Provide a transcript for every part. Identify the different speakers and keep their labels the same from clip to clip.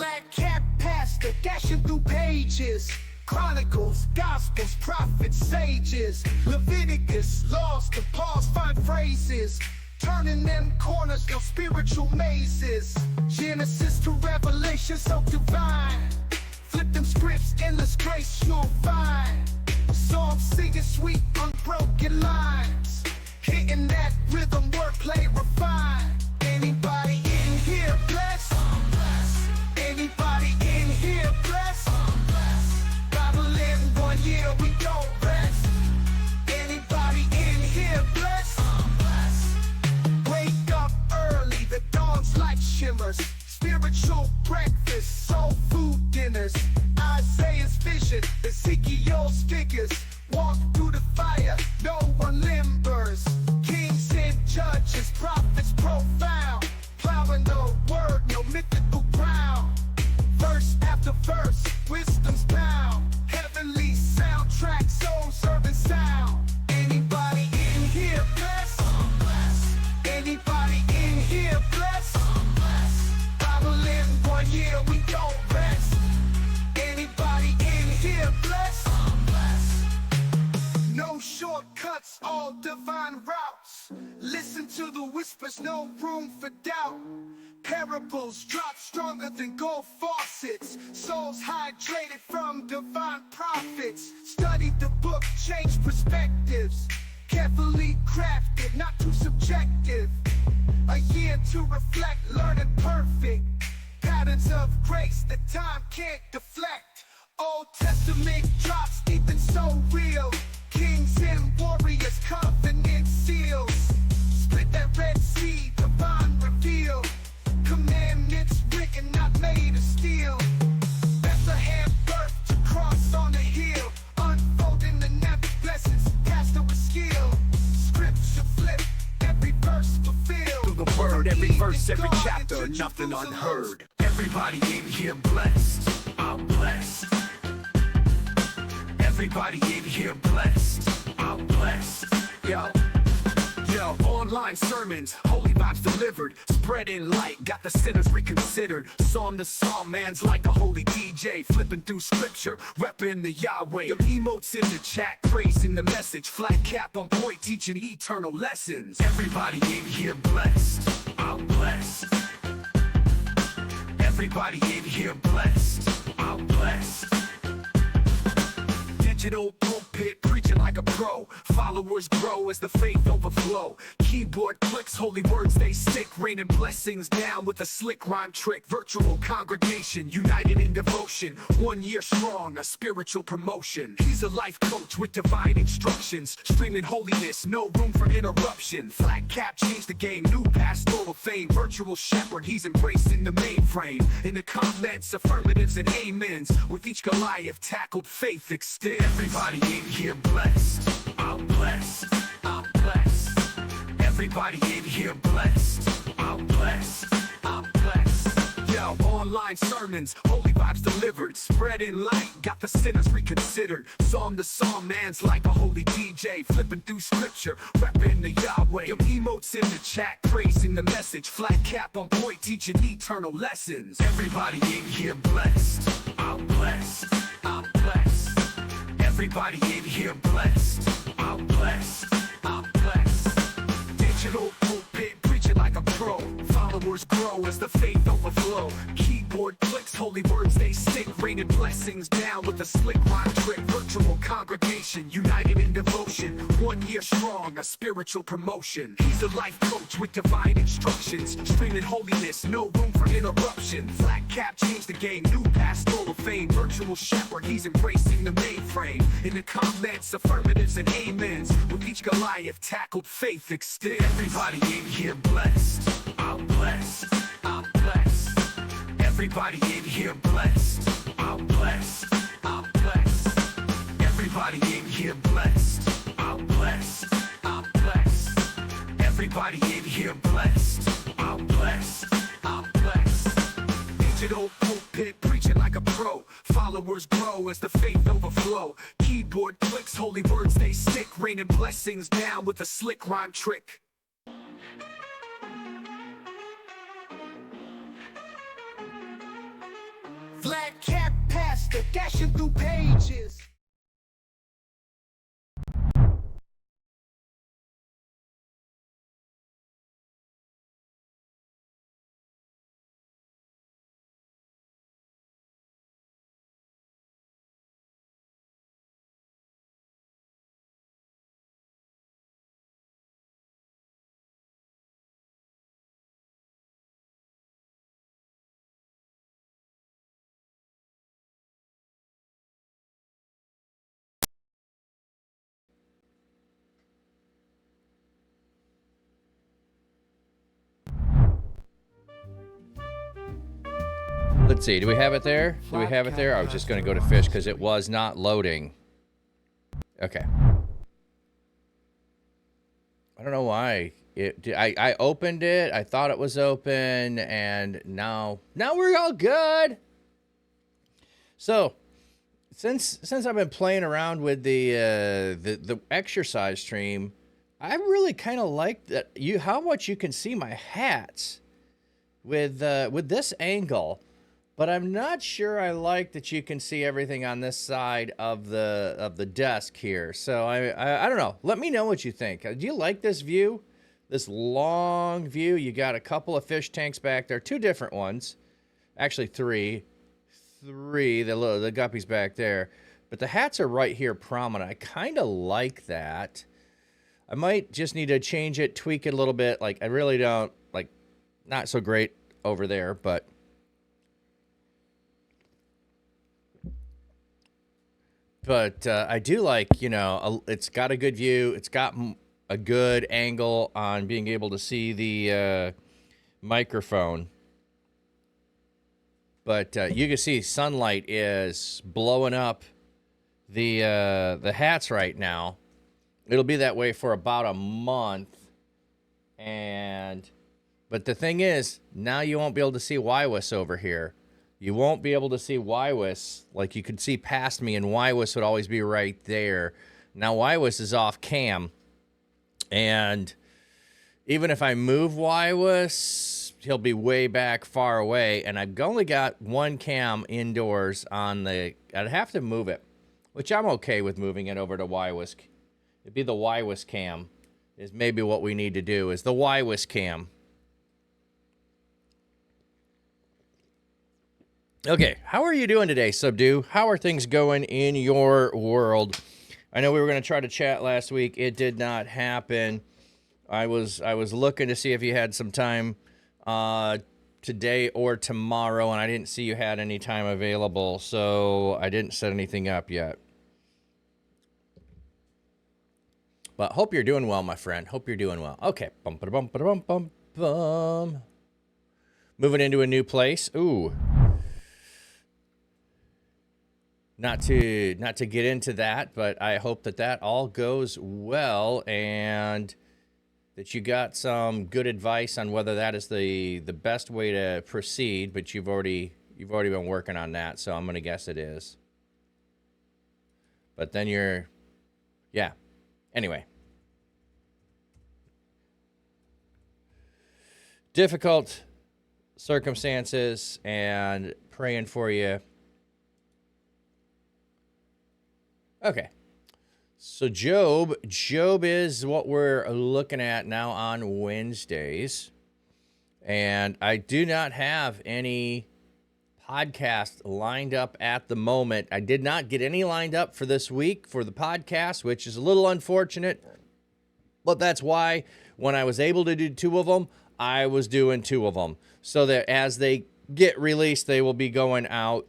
Speaker 1: Black cat pastor dashing through pages. Chronicles, Gospels, prophets, sages. Leviticus, laws to pause, find phrases. Turning them corners, no spiritual mazes. Genesis to Revelation, so divine. Flip them scripts, endless grace you'll find. Psalms singing sweet, unbroken lines. Hitting that rhythm, wordplay refined. Anybody in here blessed? Anybody in here blessed? Bible in 1 year, we don't rest. Anybody in here blessed? Wake up early, the dawn's light shimmers. Spiritual breakfast, soul food dinners. Isaiah's vision, Ezekiel's figures. Walk through the fire, no one limbers. Kings and judges, prophets profound. Plowing the word, no mythical ground. Verse after verse, wisdom's bound. Heavenly soundtrack, soul serving sound. Anybody in here blessed? Anybody in here blessed? Bible in 1 year, we don't rest. Anybody in here blessed? No shortcuts, all divine routes. Listen to the whispers, no room for doubt. Parables drop stronger than gold faucets. Souls hydrated from divine prophets. Study the book, change perspectives. Carefully crafted, not too subjective. A year to reflect, learning perfect. Patterns of grace that time can't deflect. Old Testament drops deep and so real. Kings and warriors, covenant seals. Split that Red Sea, divine reveal. Commandments written, not made of steel. Bethlehem birth to cross on the hill. Unfolding the never blessings, pastor with skill. Scripture flip, every verse fulfilled.
Speaker 2: Through the word, every verse, every chapter, nothing unheard. Everybody in here blessed, I'm blessed. Everybody in here blessed, I'm blessed. Yo, online sermons, holy vibes delivered. Spreading light, got the sinners reconsidered. Psalm to psalm, man's like a holy DJ. Flipping through scripture, repping the Yahweh. Your emotes in the chat, praising the message. Flat cap on point, teaching eternal lessons. Everybody in here blessed, I'm blessed. Everybody in here blessed, I'm blessed. Digital pulpit, preaching like a pro. Followers grow as the faith overflow. Keyboard clicks, holy words they stick. Raining blessings down with a slick rhyme trick. Virtual congregation, united in devotion. 1 year strong, a spiritual promotion. He's a life coach with divine instructions. Streaming holiness, no room for interruption. Flat cap changed the game, new pastoral fame. Virtual shepherd, he's embracing the mainframe. In the comments, affirmatives and amens. With each Goliath tackled, faith extends. Everybody in here blessed, I'm blessed, I'm blessed. Everybody in here blessed, I'm blessed, I'm blessed. Yo, online sermons, holy vibes delivered. Spreading light, got the sinners reconsidered. Psalm to psalm, man's like a holy DJ. Flipping through scripture, repping the Yahweh. Your emotes in the chat, praising the message. Flat cap on point, teaching eternal lessons. Everybody in here blessed, I'm blessed, I'm blessed. Everybody in here blessed, I'm blessed, I'm blessed. Digital pulpit, preaching like a pro. Followers grow as the faith overflow. Keyboard clicks, holy words they stick. Raining blessings down with a slick rhyme trick. Virtual congregation, united in devotion. 1 year strong, a spiritual promotion. He's a life coach with divine instructions. Streaming holiness, no room for interruption. Flat cap changed the game, new pastoral fame. Virtual shepherd, he's embracing the mainframe. In the comments, affirmatives and amens. With each Goliath tackled, faith extends. Everybody in here blessed, I'm blessed, I'm blessed. Everybody in here blessed, I'm blessed, I'm blessed. Everybody in here blessed, I'm blessed, I'm blessed. Everybody in here blessed, I'm blessed, I'm blessed. Digital pulpit, preaching like a pro. Followers grow as the faith overflow. Keyboard clicks, holy words they stick. Raining blessings down with a slick rhyme trick.
Speaker 1: Black cat pasta dashing through pages.
Speaker 3: Let's see. Do we have it there? Do we have it there? I was just going to go to fish because it was not loading. Okay. I don't know why. I opened it. I thought it was open, and now we're all good. So, since I've been playing around with the exercise stream, I really kind of like that how much you can see my hats with this angle. But I'm not sure I like that you can see everything on this side of the desk here. So I don't know. Let me know what you think. Do you like this view? This long view? You got a couple of fish tanks back there. 2 different ones. Actually, 3. 3. The guppies back there. But the hats are right here prominent. I kind of like that. I might just need to change it, tweak it a little bit. Like, I really don't, like, not so great over there, but... But I do like, you know, it's got a good view. It's got a good angle on being able to see the microphone. But you can see sunlight is blowing up the hats right now. It'll be that way for about a month. But the thing is, now you won't be able to see Wywis over here. You won't be able to see Wywis. Like, you could see past me, and Wywis would always be right there. Now, Wywis is off cam. And even if I move Wywis, he'll be way back far away. And I've only got 1 cam indoors on the... I'd have to move it, which I'm okay with moving it over to Wywis. It'd be the Wywis cam is maybe what we need to do, is the Wywis cam. Okay, how are you doing today, Subdue? How are things going in your world? I know we were going to try to chat last week. It did not happen. I was looking to see if you had some time today or tomorrow, and I didn't see you had any time available, so I didn't set anything up yet. But hope you're doing well, my friend. Hope you're doing well. Okay. Bum, ba-da-bum, ba-da-bum, bum, bum. Moving into a new place. Ooh. Not to get into that, but I hope that all goes well and that you got some good advice on whether that is the best way to proceed, but you've already been working on that, so I'm going to guess it is. But then yeah. Anyway. Difficult circumstances, and praying for you. Okay, so Job is what we're looking at now on Wednesdays, and I do not have any podcast lined up at the moment. I did not get any lined up for this week for the podcast, which is a little unfortunate, but that's why when I was able to do 2 of them, I was doing 2 of them, so that as they get released, they will be going out.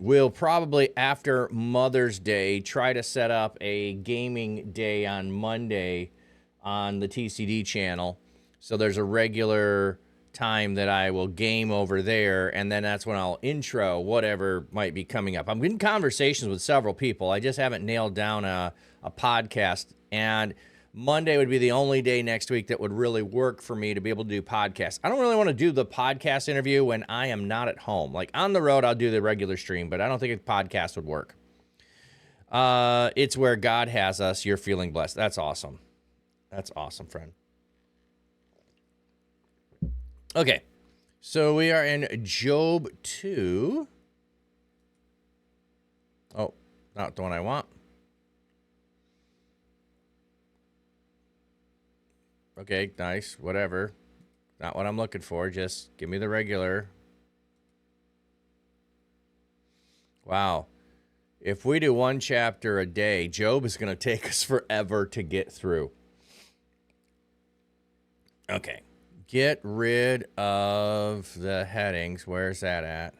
Speaker 3: We'll probably, after Mother's Day, try to set up a gaming day on Monday on the TCD channel. So there's a regular time that I will game over there, and then that's when I'll intro whatever might be coming up. I'm in conversations with several people. I just haven't nailed down a podcast, and Monday would be the only day next week that would really work for me to be able to do podcasts. I don't really want to do the podcast interview when I am not at home. Like, on the road, I'll do the regular stream, but I don't think a podcast would work. It's where God has us. You're feeling blessed. That's awesome. That's awesome, friend. Okay. So we are in Job 2. Oh, not the one I want. Okay, nice, whatever. Not what I'm looking for. Just give me the regular. Wow. If we do one chapter a day, Job is going to take us forever to get through. Okay. Get rid of the headings. Where's that at?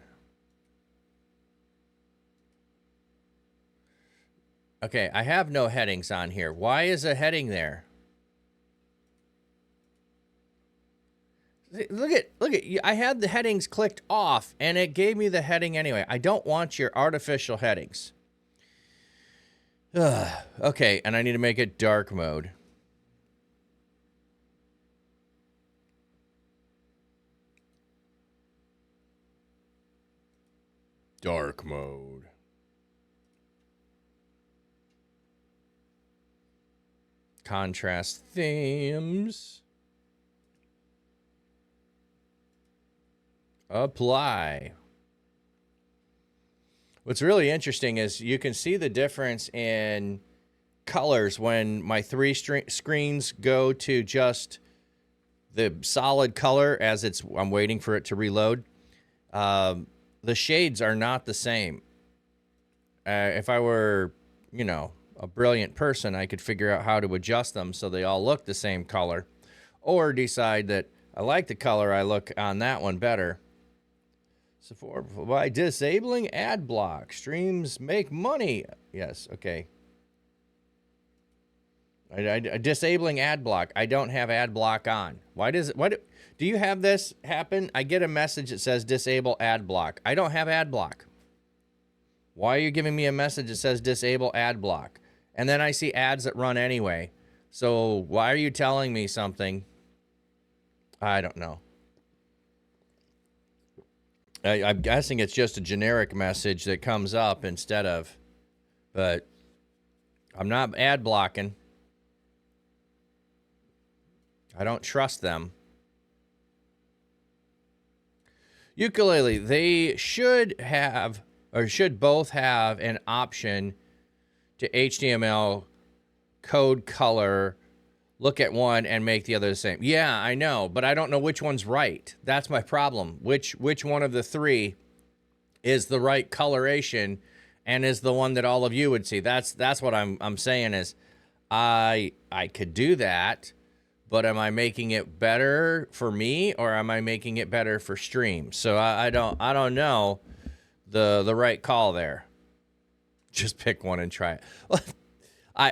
Speaker 3: Okay, I have no headings on here. Why is a heading there? Look at, I had the headings clicked off and it gave me the heading anyway. I don't want your artificial headings. Okay, and I need to make it dark mode. Dark mode. Contrast themes. Apply. What's really interesting is you can see the difference in colors when my three screens go to just the solid color as I'm waiting for it to reload. The shades are not the same. If I were, a brilliant person, I could figure out how to adjust them so they all look the same color, or decide that I like the color I look on that one better. So by disabling ad block, streams make money. Yes, okay. Disabling ad block. I don't have ad block on. Why does it? Do you have this happen? I get a message that says disable ad block. I don't have ad block. Why are you giving me a message that says disable ad block? And then I see ads that run anyway. So why are you telling me something? I don't know. I'm guessing it's just a generic message that comes up instead of, but I'm not ad blocking. I don't trust them. Ukulele, they should have, or should both have, an option to HTML code color, look at one and make the other the same. Yeah, I know, but I don't know which one's right. That's my problem. Which one of the three is the right coloration and is the one that all of you would see? That's what I'm saying is I could do that, but am I making it better for me or am I making it better for stream? So I don't know the right call there. Just pick one and try it.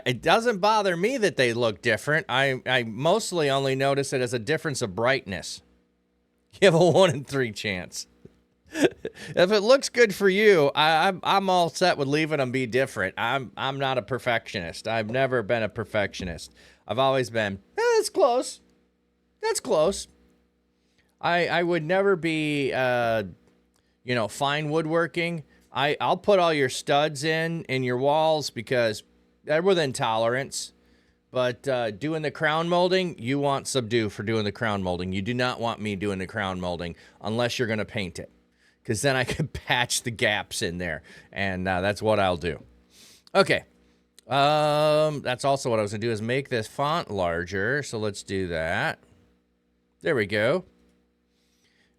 Speaker 3: It doesn't bother me that they look different. I mostly only notice it as a difference of brightness. You have a 1 in 3 chance. If it looks good for you, I'm all set with leaving them be different. I'm not a perfectionist. I've never been a perfectionist. I've always been, that's close. That's close. I would never be, fine woodworking. I'll put all your studs in your walls because they're within tolerance. But doing the crown molding, you want subdue for doing the crown molding. You do not want me doing the crown molding unless you're going to paint it. Because then I can patch the gaps in there. And that's what I'll do. Okay. That's also what I was going to do is make this font larger. So let's do that. There we go.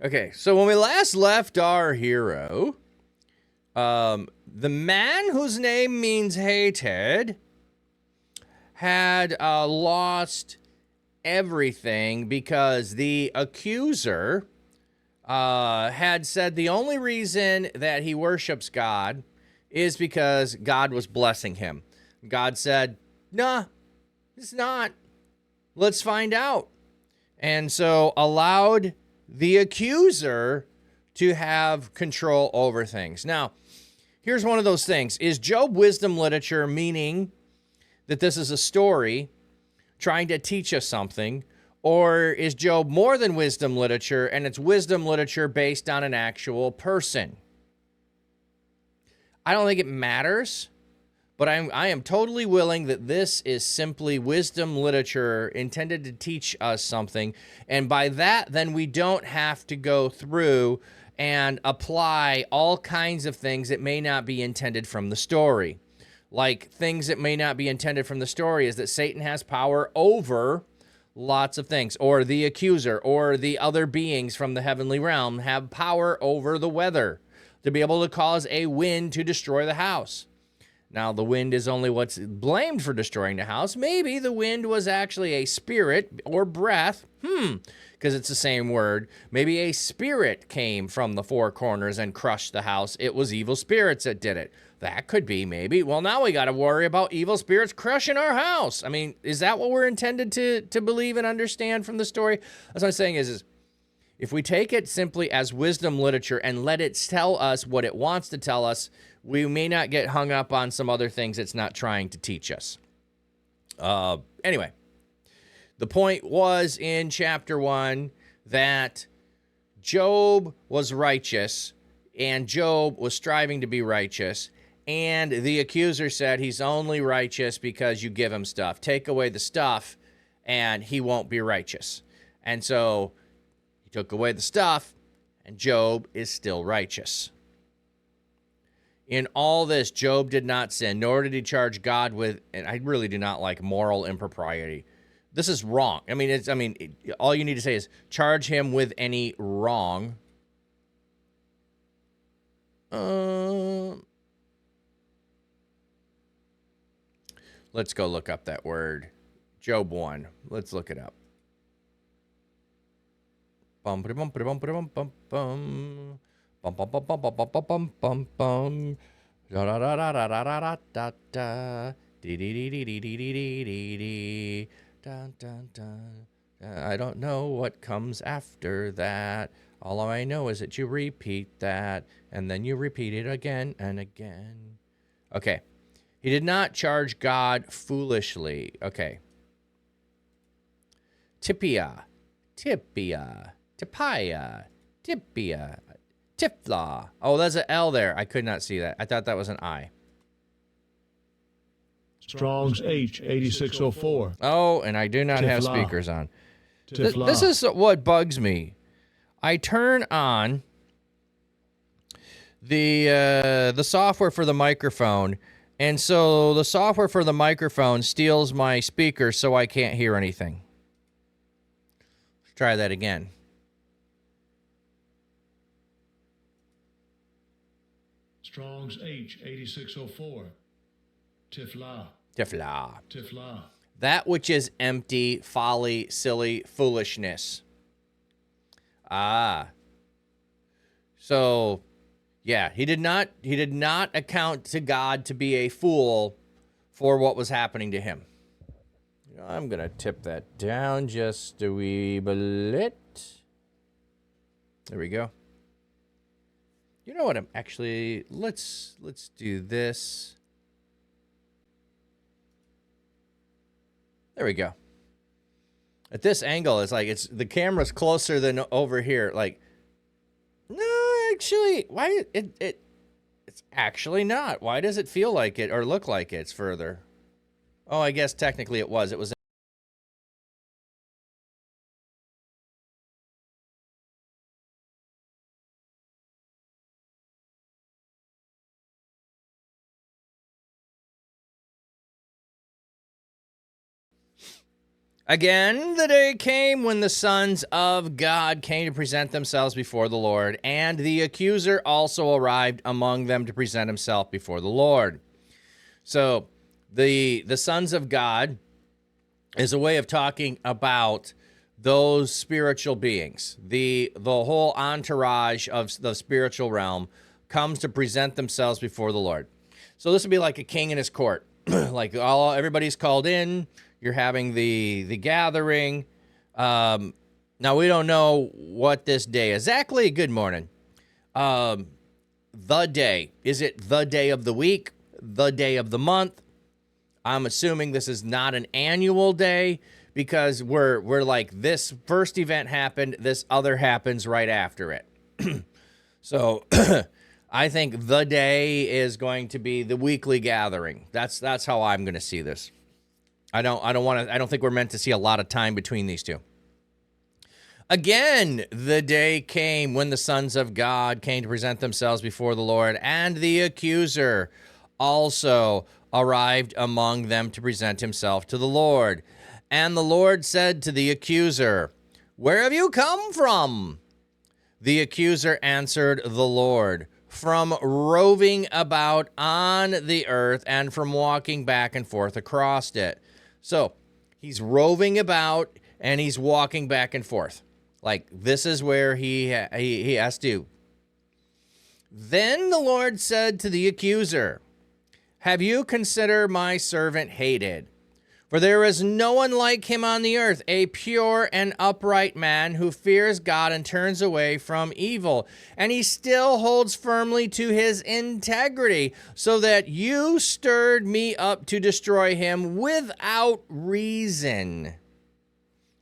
Speaker 3: Okay. So when we last left our hero, the man whose name means hated had lost everything because the accuser had said the only reason that he worships God is because God was blessing him. God said, nah, it's not. Let's find out. And so allowed the accuser to have control over things. Now, here's one of those things. Is Job wisdom literature, meaning that this is a story trying to teach us something? Or is Job more than wisdom literature, and it's wisdom literature based on an actual person? I don't think it matters, But I am totally willing that this is simply wisdom literature intended to teach us something. And by that, then we don't have to go through and apply all kinds of things that may not be intended from the story. Like things that may not be intended from the story is that Satan has power over lots of things, or the accuser or the other beings from the heavenly realm have power over the weather to be able to cause a wind to destroy the house. Now, the wind is only what's blamed for destroying the house. Maybe the wind was actually a spirit or breath. Because it's the same word. Maybe a spirit came from the four corners and crushed the house. It was evil spirits that did it. That could be, maybe. Well, now we got to worry about evil spirits crushing our house. I mean, is that what we're intended to believe and understand from the story? That's what I'm saying is if we take it simply as wisdom literature and let it tell us what it wants to tell us, we may not get hung up on some other things it's not trying to teach us. Anyway, the point was in chapter 1 that Job was righteous and Job was striving to be righteous. And the accuser said he's only righteous because you give him stuff. Take away the stuff and he won't be righteous. And so he took away the stuff and Job is still righteous. In all this, Job did not sin, nor did he charge God with, and I really do not like moral impropriety. This is wrong. I mean, all you need to say is charge him with any wrong. Let's go look up that word. Job 1. Let's look it up. Bum bum bum bum bum bum bum. Bum bum bum bum bum bum bum bum bum. Da da da da da da da da da. Dee dee dee dee dee dee dee dee dee. Dun dun dun. I don't know what comes after that. All I know is that you repeat that, and then you repeat it again and again. Okay. He did not charge God foolishly. Okay. Tipia. Tipia. Tipia. Tipia. Tifla. Oh, there's an L there. I could not see that. I thought that was an I.
Speaker 4: Strong's H 8604.
Speaker 3: Oh, and I do not have
Speaker 4: Tifla.
Speaker 3: speakers on.
Speaker 4: Tifla.
Speaker 3: This is what bugs me. I turn on the software for the microphone, and so the software for the microphone steals my speaker, so I can't hear anything. Let's try that again.
Speaker 4: Strong's H 8604. Tifla.
Speaker 3: Tifla.
Speaker 4: Tifla.
Speaker 3: That which is empty, folly, silly, foolishness. Ah. So, yeah, he did not account to God to be a fool for what was happening to him. I'm going to tip that down just a wee bit. There we go. You know what? I'm actually, let's do this. There we go. At this angle, it's like the camera's closer than over here. Like, no, actually, why it's actually not. Why does it feel like it or look like it's further? Oh, I guess technically it was. It was. Again, the day came when the sons of God came to present themselves before the Lord, and the accuser also arrived among them to present himself before the Lord. So, the sons of God is a way of talking about those spiritual beings. The whole entourage of the spiritual realm comes to present themselves before the Lord. So this would be like a king in his court. Like everybody's called in. You're having the gathering. Now, we don't know what this day is. Exactly, good morning. The day. Is it the day of the week? The day of the month? I'm assuming this is not an annual day because we're like this first event happened, this other happens right after it. So I think the day is going to be the weekly gathering. That's how I'm going to see this. I don't think we're meant to see a lot of time between these two. Again, the day came when the sons of God came to present themselves before the Lord, and the accuser also arrived among them to present himself to the Lord. And the Lord said to the accuser, "Where have you come from?" The accuser answered the Lord, "From roving about on the earth and from walking back and forth across it." So he's roving about and he's walking back and forth. Like, this is where he has to. Then the Lord said to the accuser, "Have you considered my servant hated? For there is no one like him on the earth, a pure and upright man who fears God and turns away from evil. And he still holds firmly to his integrity, so that you stirred me up to destroy him without reason."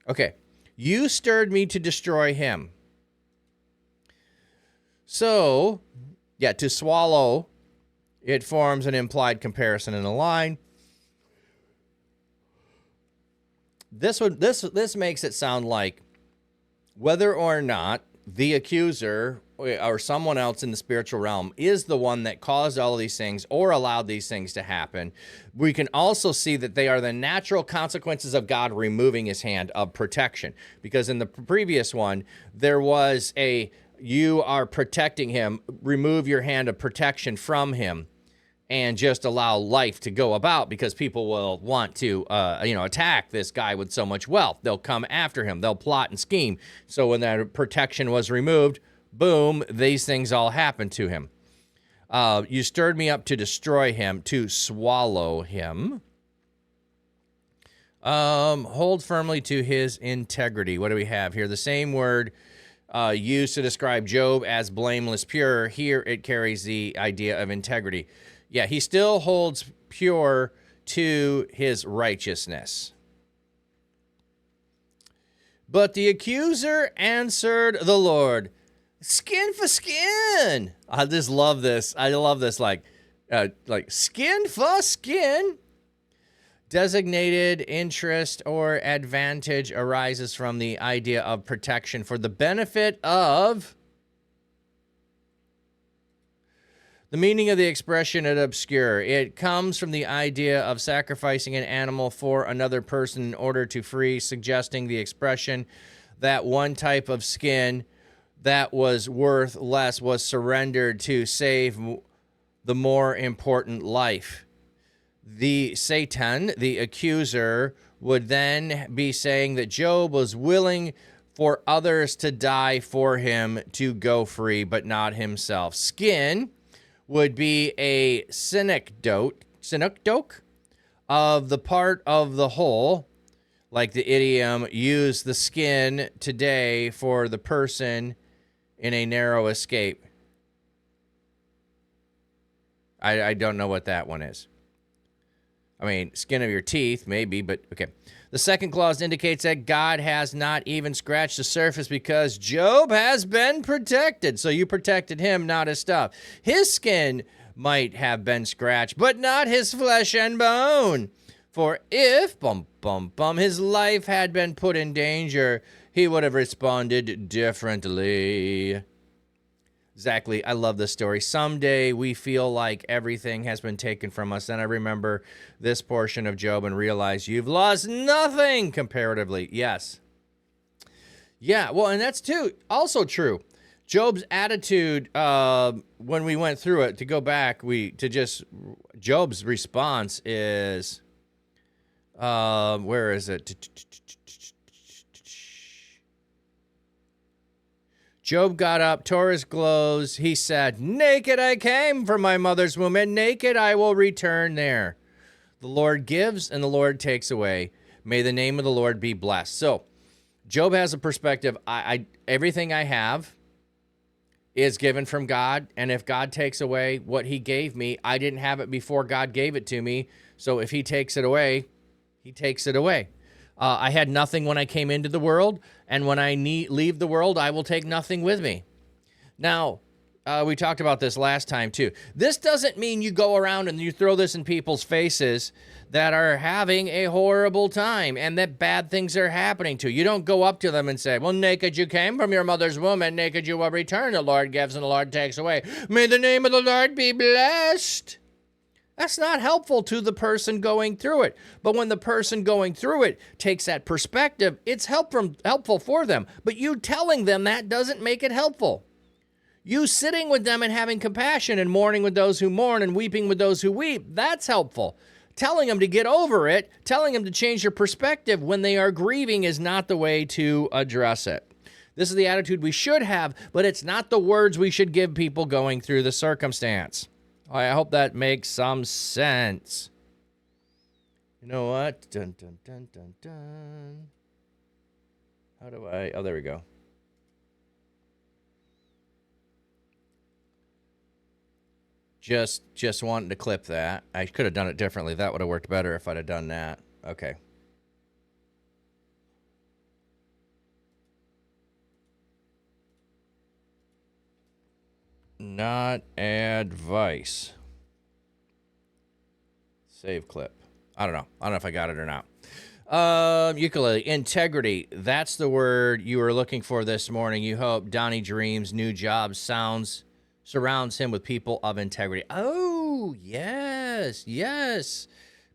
Speaker 3: Okay, you stirred me to destroy him. So, yeah, to swallow, it forms an implied comparison in a line. This makes it sound like whether or not the accuser or someone else in the spiritual realm is the one that caused all of these things or allowed these things to happen, we can also see that they are the natural consequences of God removing his hand of protection. Because in the previous one, there was you are protecting him, remove your hand of protection from him, and just allow life to go about, because people will want to, attack this guy with so much wealth. They'll come after him. They'll plot and scheme. So when that protection was removed, boom, these things all happened to him. You stirred me up to destroy him, to swallow him. Hold firmly to his integrity. What do we have here? The same word used to describe Job as blameless, pure. Here it carries the idea of integrity. Yeah, he still holds pure to his righteousness. But the accuser answered the Lord, "Skin for skin." I just love this. I love this, like skin for skin. Designated interest or advantage arises from the idea of protection for the benefit of. The meaning of the expression is obscure. It comes from the idea of sacrificing an animal for another person in order to free, suggesting the expression that one type of skin that was worth less was surrendered to save the more important life. The Satan, the accuser, would then be saying that Job was willing for others to die for him to go free, but not himself. Skin would be a synecdoche of the part of the whole, like the idiom, use the skin today for the person in a narrow escape. I don't know what that one is. I mean, skin of your teeth, maybe, but okay. The second clause indicates that God has not even scratched the surface because Job has been protected. So you protected him, not his stuff. His skin might have been scratched, but not his flesh and bone. For if, his life had been put in danger, he would have responded differently. Exactly. I love this story. Someday we feel like everything has been taken from us. Then I remember this portion of Job and realize you've lost nothing comparatively. Yes. Yeah, well, and that's also true. Job's attitude, when we went through it, to go back, Job's response is, where is it? Job got up, tore his clothes. He said, "Naked I came from my mother's womb, and naked I will return there. The Lord gives, and the Lord takes away. May the name of the Lord be blessed." So, Job has a perspective. Everything I have is given from God, and if God takes away what he gave me, I didn't have it before God gave it to me. So if he takes it away, he takes it away. I had nothing when I came into the world, and when I leave the world, I will take nothing with me. Now, We talked about this last time too. This doesn't mean you go around and you throw this in people's faces that are having a horrible time and that bad things are happening to you. You don't go up to them and say, well, naked you came from your mother's womb, and naked you will return. The Lord gives and the Lord takes away. May the name of the Lord be blessed. That's not helpful to the person going through it. But when the person going through it takes that perspective, it's helpful for them. But you telling them that doesn't make it helpful. You sitting with them and having compassion and mourning with those who mourn and weeping with those who weep, that's helpful. Telling them to get over it, telling them to change their perspective when they are grieving is not the way to address it. This is the attitude we should have, but it's not the words we should give people going through the circumstance. I hope that makes some sense. You know what? Dun, dun, dun, dun, dun. How do I... Oh, there we go. Just wanting to clip that. I could have done it differently. That would have worked better if I'd have done that. Okay. Not advice. Save clip. I don't know if I got it or not. Ukulele. Integrity. That's the word you were looking for this morning. You hope Donnie Dream's new job surrounds him with people of integrity. Oh, yes.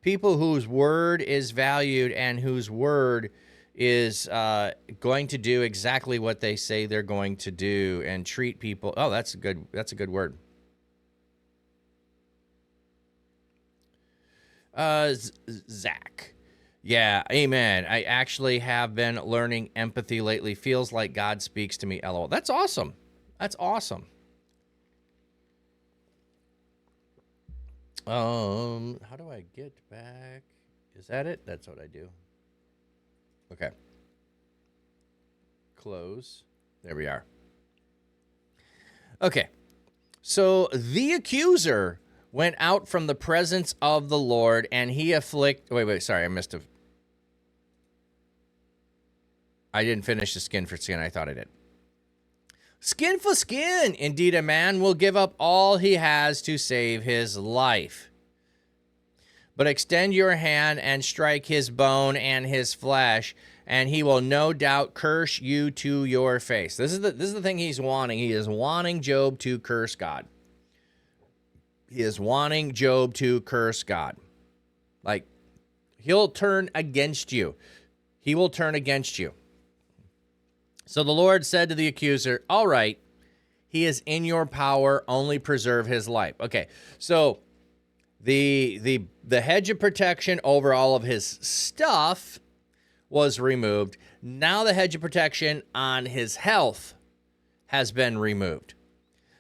Speaker 3: People whose word is valued and whose word is going to do exactly what they say they're going to do and treat people. Oh, that's a good word. Zach. Yeah, amen. I actually have been learning empathy lately. Feels like God speaks to me. LOL. That's awesome. How do I get back? Is that it? That's what I do. Okay. Close. There we are. Okay. So the accuser went out from the presence of the Lord, and he wait, sorry, I didn't finish the skin for skin. I thought I did. Skin for skin. Indeed, a man will give up all he has to save his life. But extend your hand and strike his bone and his flesh, and he will no doubt curse you to your face. This is the thing he's wanting. He is wanting Job to curse God. He is wanting Job to curse God. Like, he'll turn against you. He will turn against you. So the Lord said to the accuser, all right, he is in your power, only preserve his life. Okay, so the hedge of protection over all of his stuff was removed. Now the hedge of protection on his health has been removed.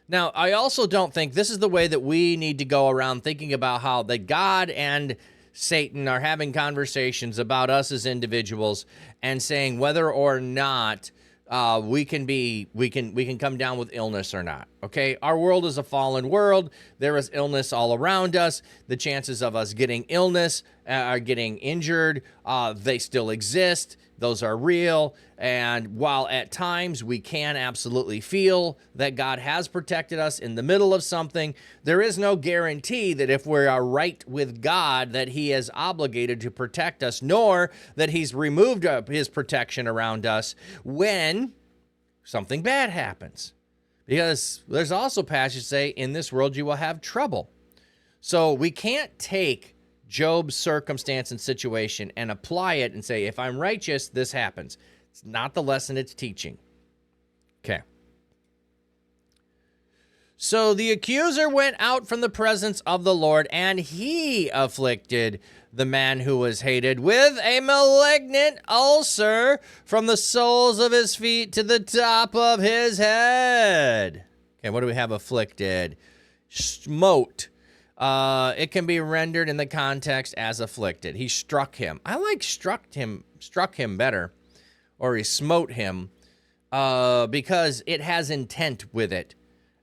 Speaker 3: Now, I also don't think this is the way that we need to go around thinking about how that God and Satan are having conversations about us as individuals and saying whether or not we can come down with illness or not. Okay, our world is a fallen world. There is illness all around us. The chances of us getting illness, getting injured, they still exist. Those are real. And while at times we can absolutely feel that God has protected us in the middle of something, there is no guarantee that if we are right with God, that he is obligated to protect us, nor that he's removed his protection around us when something bad happens. Because there's also passages say, in this world you will have trouble. So we can't take Job's circumstance and situation and apply it and say, if I'm righteous, this happens. It's not the lesson it's teaching. Okay. So the accuser went out from the presence of the Lord, and he afflicted the man who was hated with a malignant ulcer from the soles of his feet to the top of his head. Okay, what do we have afflicted? Smote. It can be rendered in the context as afflicted. He struck him. I like struck him better, or he smote him, because it has intent with it,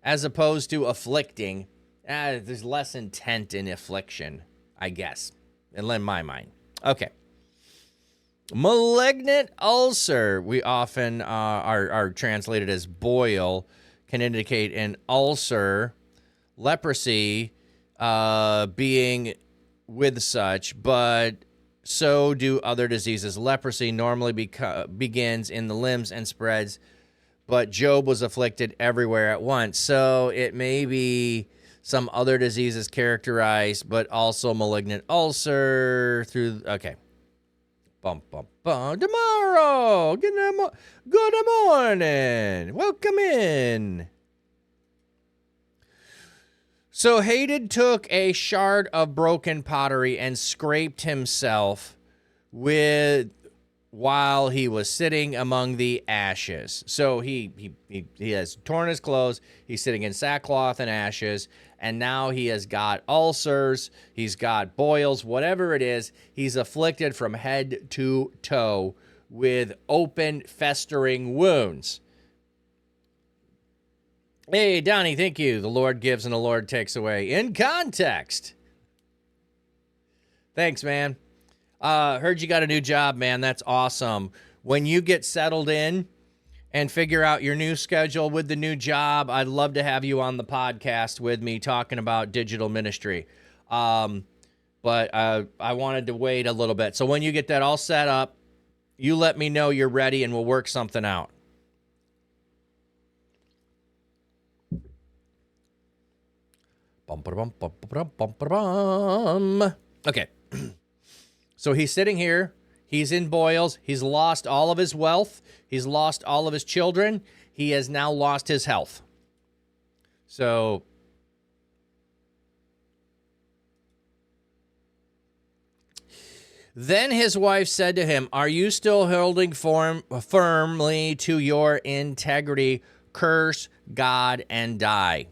Speaker 3: as opposed to afflicting. There's less intent in affliction, I guess, in my mind. Okay. Malignant ulcer, we often are translated as boil, can indicate an ulcer, leprosy being with such, but so do other diseases. Leprosy normally begins in the limbs and spreads, but Job was afflicted everywhere at once. So it may be some other diseases characterized, but also malignant ulcer through, okay. Bum, bum, bum. Tomorrow. Good morning. Welcome in. So Hadad took a shard of broken pottery and scraped himself while he was sitting among the ashes. So he has torn his clothes. He's sitting in sackcloth and ashes. And now he has got ulcers, he's got boils, whatever it is. He's afflicted from head to toe with open, festering wounds. Hey, Donnie, thank you. The Lord gives and the Lord takes away. In context. Thanks, man. Heard you got a new job, man. That's awesome. When you get settled in and figure out your new schedule with the new job, I'd love to have you on the podcast with me talking about digital ministry. But I wanted to wait a little bit. So when you get that all set up, you let me know you're ready and we'll work something out. Okay. So he's sitting here. He's in boils. He's lost all of his wealth. He's lost all of his children. He has now lost his health. So then his wife said to him, "Are you still holding firmly to your integrity? Curse God and die."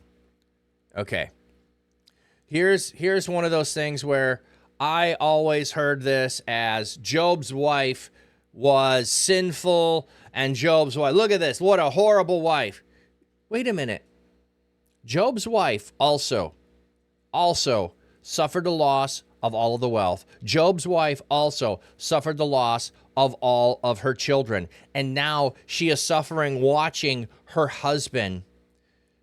Speaker 3: Okay. Here's one of those things where I always heard this as Job's wife was sinful and Job's wife, look at this, what a horrible wife. Wait a minute. Job's wife also suffered the loss of all of the wealth. Job's wife also suffered the loss of all of her children. And now she is suffering watching her husband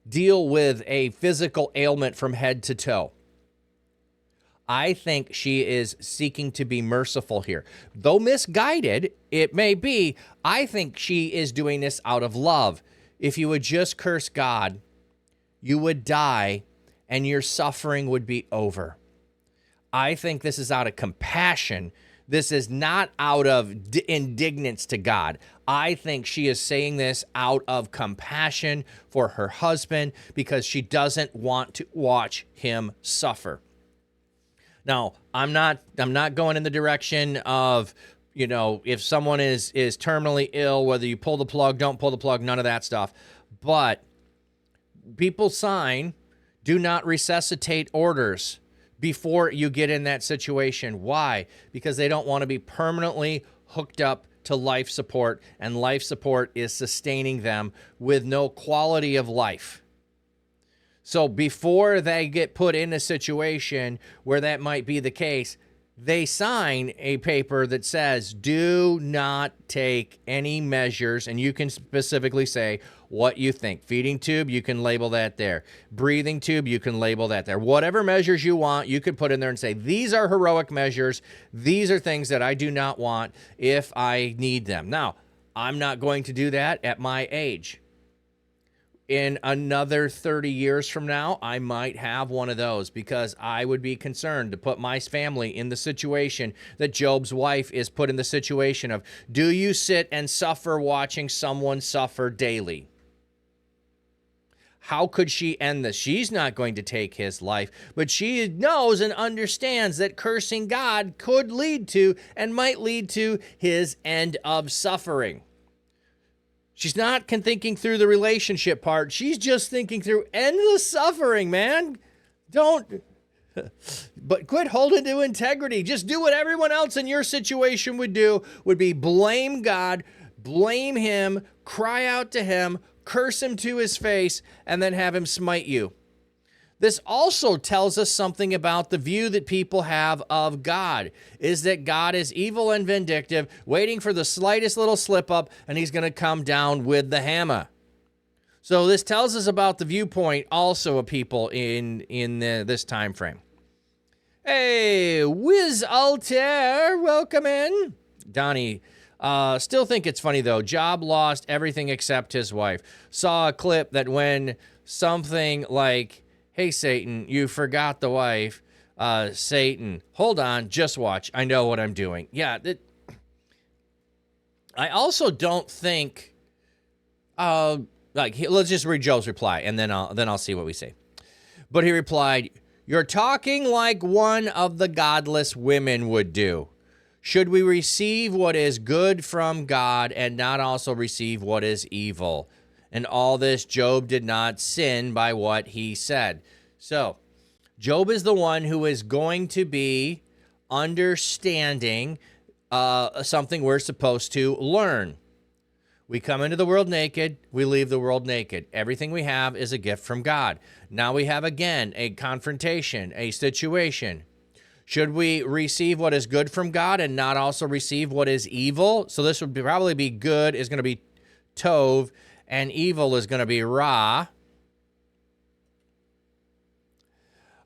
Speaker 3: deal with a physical ailment from head to toe. I think she is seeking to be merciful here. Though misguided, it may be, I think she is doing this out of love. If you would just curse God, you would die and your suffering would be over. I think this is out of compassion. This is not out of indignance to God. I think she is saying this out of compassion for her husband because she doesn't want to watch him suffer. Now, I'm not going in the direction of, if someone is terminally ill, whether you pull the plug, don't pull the plug, none of that stuff. But people sign do not resuscitate orders before you get in that situation. Why? Because they don't want to be permanently hooked up to life support, and life support is sustaining them with no quality of life. So before they get put in a situation where that might be the case, they sign a paper that says, do not take any measures, and you can specifically say what you think. Feeding tube, you can label that there. Breathing tube, you can label that there. Whatever measures you want, you could put in there and say, these are heroic measures. These are things that I do not want if I need them. Now, I'm not going to do that at my age. In another 30 years from now, I might have one of those because I would be concerned to put my family in the situation that Job's wife is put in the situation of. Do you sit and suffer watching someone suffer daily? How could she end this? She's not going to take his life, but she knows and understands that cursing God could lead to and might lead to his end of suffering. She's not thinking through the relationship part. She's just thinking through endless suffering, man. But quit holding to integrity. Just do what everyone else in your situation would do, would be blame God, blame him, cry out to him, curse him to his face, and then have him smite you. This also tells us something about the view that people have of God, is that God is evil and vindictive, waiting for the slightest little slip up, and he's going to come down with the hammer. So this tells us about the viewpoint also of people in this time frame. Hey, Wiz Altair, welcome in. Donnie, still think it's funny though. Job lost everything except his wife. Saw a clip that when something like, hey, Satan, you forgot the wife. Satan, hold on, just watch. I know what I'm doing. Yeah, I also don't think, let's just read Job's reply, and then I'll see what we say. But he replied, "You're talking like one of the godless women would do. Should we receive what is good from God and not also receive what is evil? And all this, Job did not sin by what he said." So, Job is the one who is going to be understanding something we're supposed to learn. We come into the world naked, we leave the world naked. Everything we have is a gift from God. Now we have, again, a confrontation, a situation. Should we receive what is good from God and not also receive what is evil? So this would probably be good is going to be Tov, and evil is going to be Ra.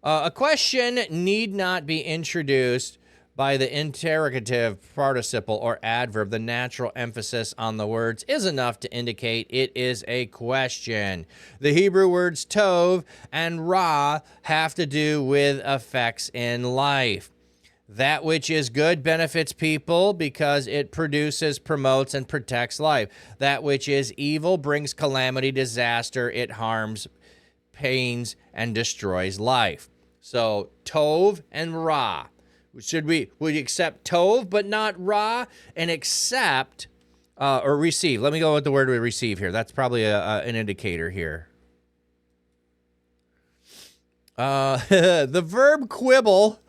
Speaker 3: A question need not be introduced by the interrogative participle or adverb. The natural emphasis on the words is enough to indicate it is a question. The Hebrew words Tov and Ra have to do with effects in life. That which is good benefits people because it produces, promotes, and protects life. That which is evil brings calamity, disaster, it harms, pains, and destroys life. So, Tov and Ra. Would we accept Tov but not Ra, and accept or receive? Let me go with the word we receive here. That's probably an indicator here. The verb quibble.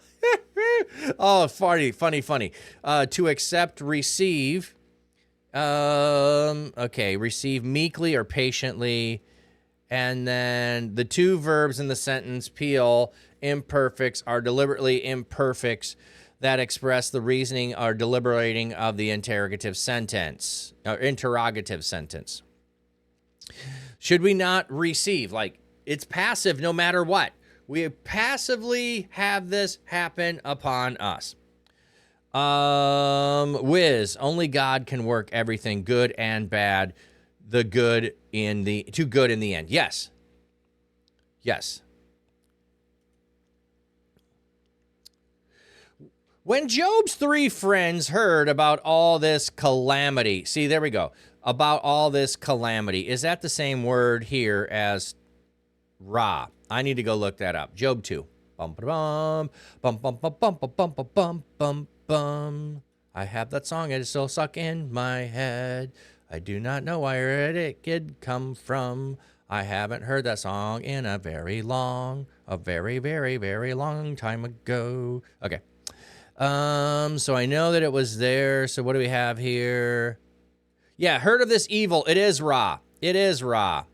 Speaker 3: Oh, funny. To accept, receive. Okay, receive meekly or patiently. And then the two verbs in the sentence, peel, imperfects, are deliberately imperfects that express the reasoning or deliberating of the interrogative sentence, or interrogative sentence. Should we not receive? Like, it's passive no matter what. We passively have this happen upon us. Wiz, only God can work everything, good and bad. To good in the end. Yes. When Job's three friends heard about all this calamity, see, there we go. About all this calamity. Is that the same word here as Ra? I need to go look that up. Job 2. Bum bum bum bum bum bum bum bum bum bum bum bum. I have that song, it is still stuck in my head. I do not know where it could come from. I haven't heard that song in a very, very, very long time ago. Okay. So I know that it was there. So what do we have here? Yeah, heard of this evil. It is Ra. It is Ra.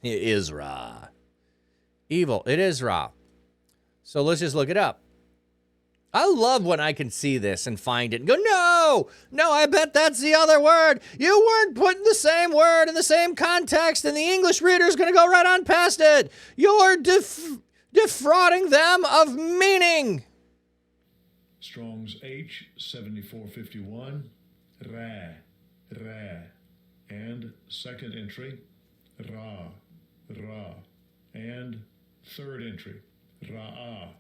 Speaker 3: It is Ra. Evil. It is Ra. So let's just look it up. I love when I can see this and find it and go, no, I bet that's the other word. You weren't putting the same word in the same context, and the English reader's going to go right on past it. You're defrauding them of meaning.
Speaker 4: Strong's H 7451, Ra, and second entry, Ra, and third entry, Ra'ah.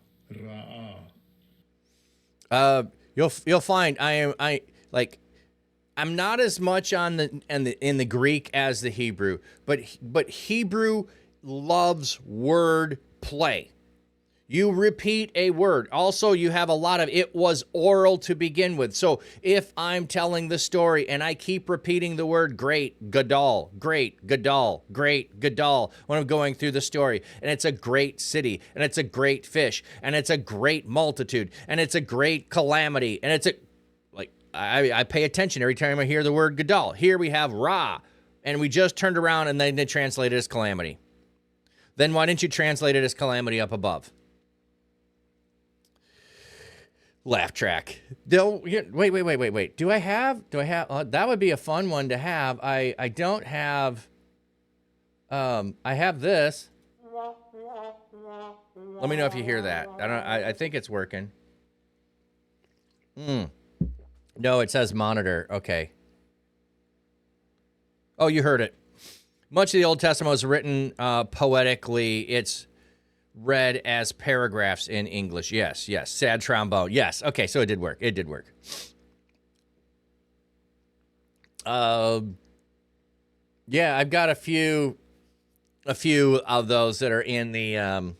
Speaker 3: You'll find I'm not as much on in the Greek as the Hebrew, but Hebrew loves word play. You repeat a word. Also, you have a lot of it was oral to begin with. So if I'm telling the story and I keep repeating the word great, gadol, when I'm going through the story, and it's a great city, and it's a great fish, and it's a great multitude, and it's a great calamity, and it's I pay attention every time I hear the word gadol. Here we have Ra, and we just turned around and then they translate it as calamity. Then why didn't you translate it as calamity up above? Laugh track. Wait. Do I have? That would be a fun one to have. I don't have. I have this. Let me know if you hear that. I think it's working. No, it says monitor. Okay. Oh, you heard it. Much of the Old Testament was written poetically. It's read as paragraphs in English. Yes. Sad trombone. Yes. Okay, so it did work. Yeah, I've got a few of those that are in the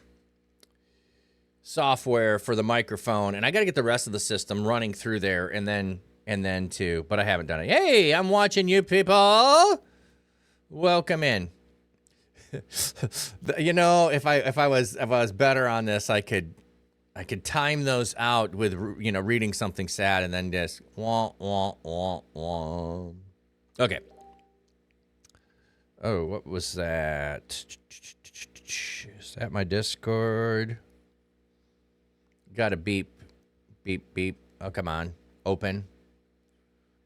Speaker 3: software for the microphone, and I got to get the rest of the system running through there, and then too. But I haven't done it. Hey, I'm watching you people. Welcome in. You know, if I was better on this, I could time those out with reading something sad and then just wah wah wah wah. Okay. Oh, what was that? Is that my Discord? Got a beep. Oh, come on. Open.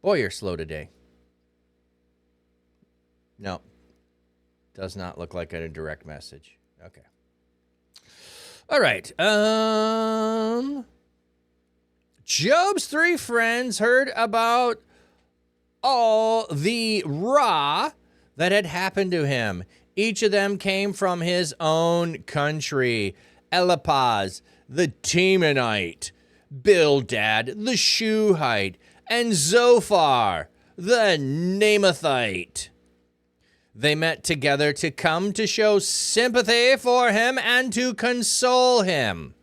Speaker 3: Boy, you're slow today. No. Does not look like a direct message. Okay. All right. Job's 3 friends heard about all the Ra that had happened to him. Each of them came from his own country. Eliphaz, the Temanite, Bildad, the Shuhite, and Zophar, the Naamathite. They met together to come to show sympathy for him and to console him.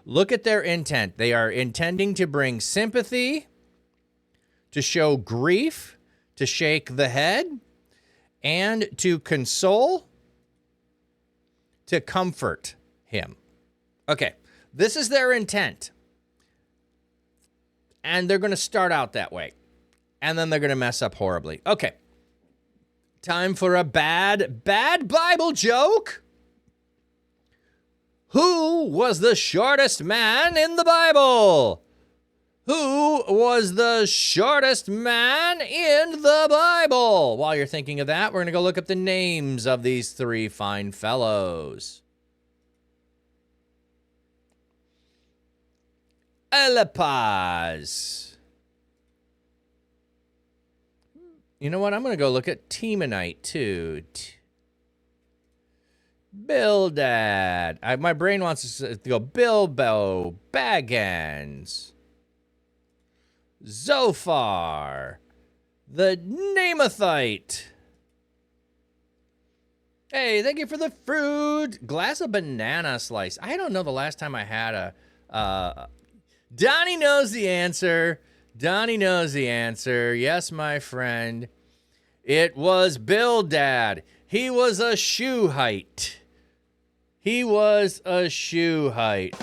Speaker 3: Look at their intent. They are intending to bring sympathy, to show grief, to shake the head, and to console, to comfort him. Okay, this is their intent. And they're going to start out that way. And then they're going to mess up horribly. Okay. Time for a bad Bible joke. Who was the shortest man in the Bible? Who was the shortest man in the Bible? While you're thinking of that, we're going to go look up the names of these 3 fine fellows. Eliphaz. You know what? I'm going to go look at Temanite, too. Bildad. My brain wants to go Bilbo Baggins. Zophar. The Naamathite. Hey, thank you for the fruit. Glass of banana slice. I don't know the last time I had a... Donnie knows the answer. Donnie knows the answer. Yes, my friend. It was Bildad. He was a Shuhite. He was a Shuhite.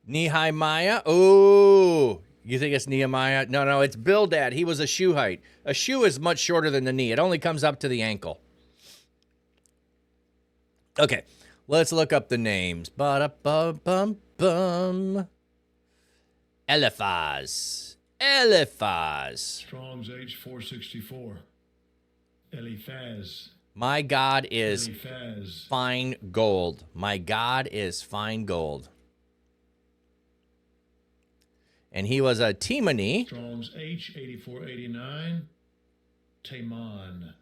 Speaker 3: Nehemiah. Oh, you think it's Nehemiah? No, it's Bildad. He was a Shuhite. A shoe is much shorter than the knee. It only comes up to the ankle. Okay, let's look up the names. Ba-da-ba-bum-bum. Eliphaz.
Speaker 4: Strong's H464. Eliphaz.
Speaker 3: My God is
Speaker 4: Eliphaz.
Speaker 3: fine gold. My God is fine gold. And he was a Temani.
Speaker 4: Strong's H8489. Taman.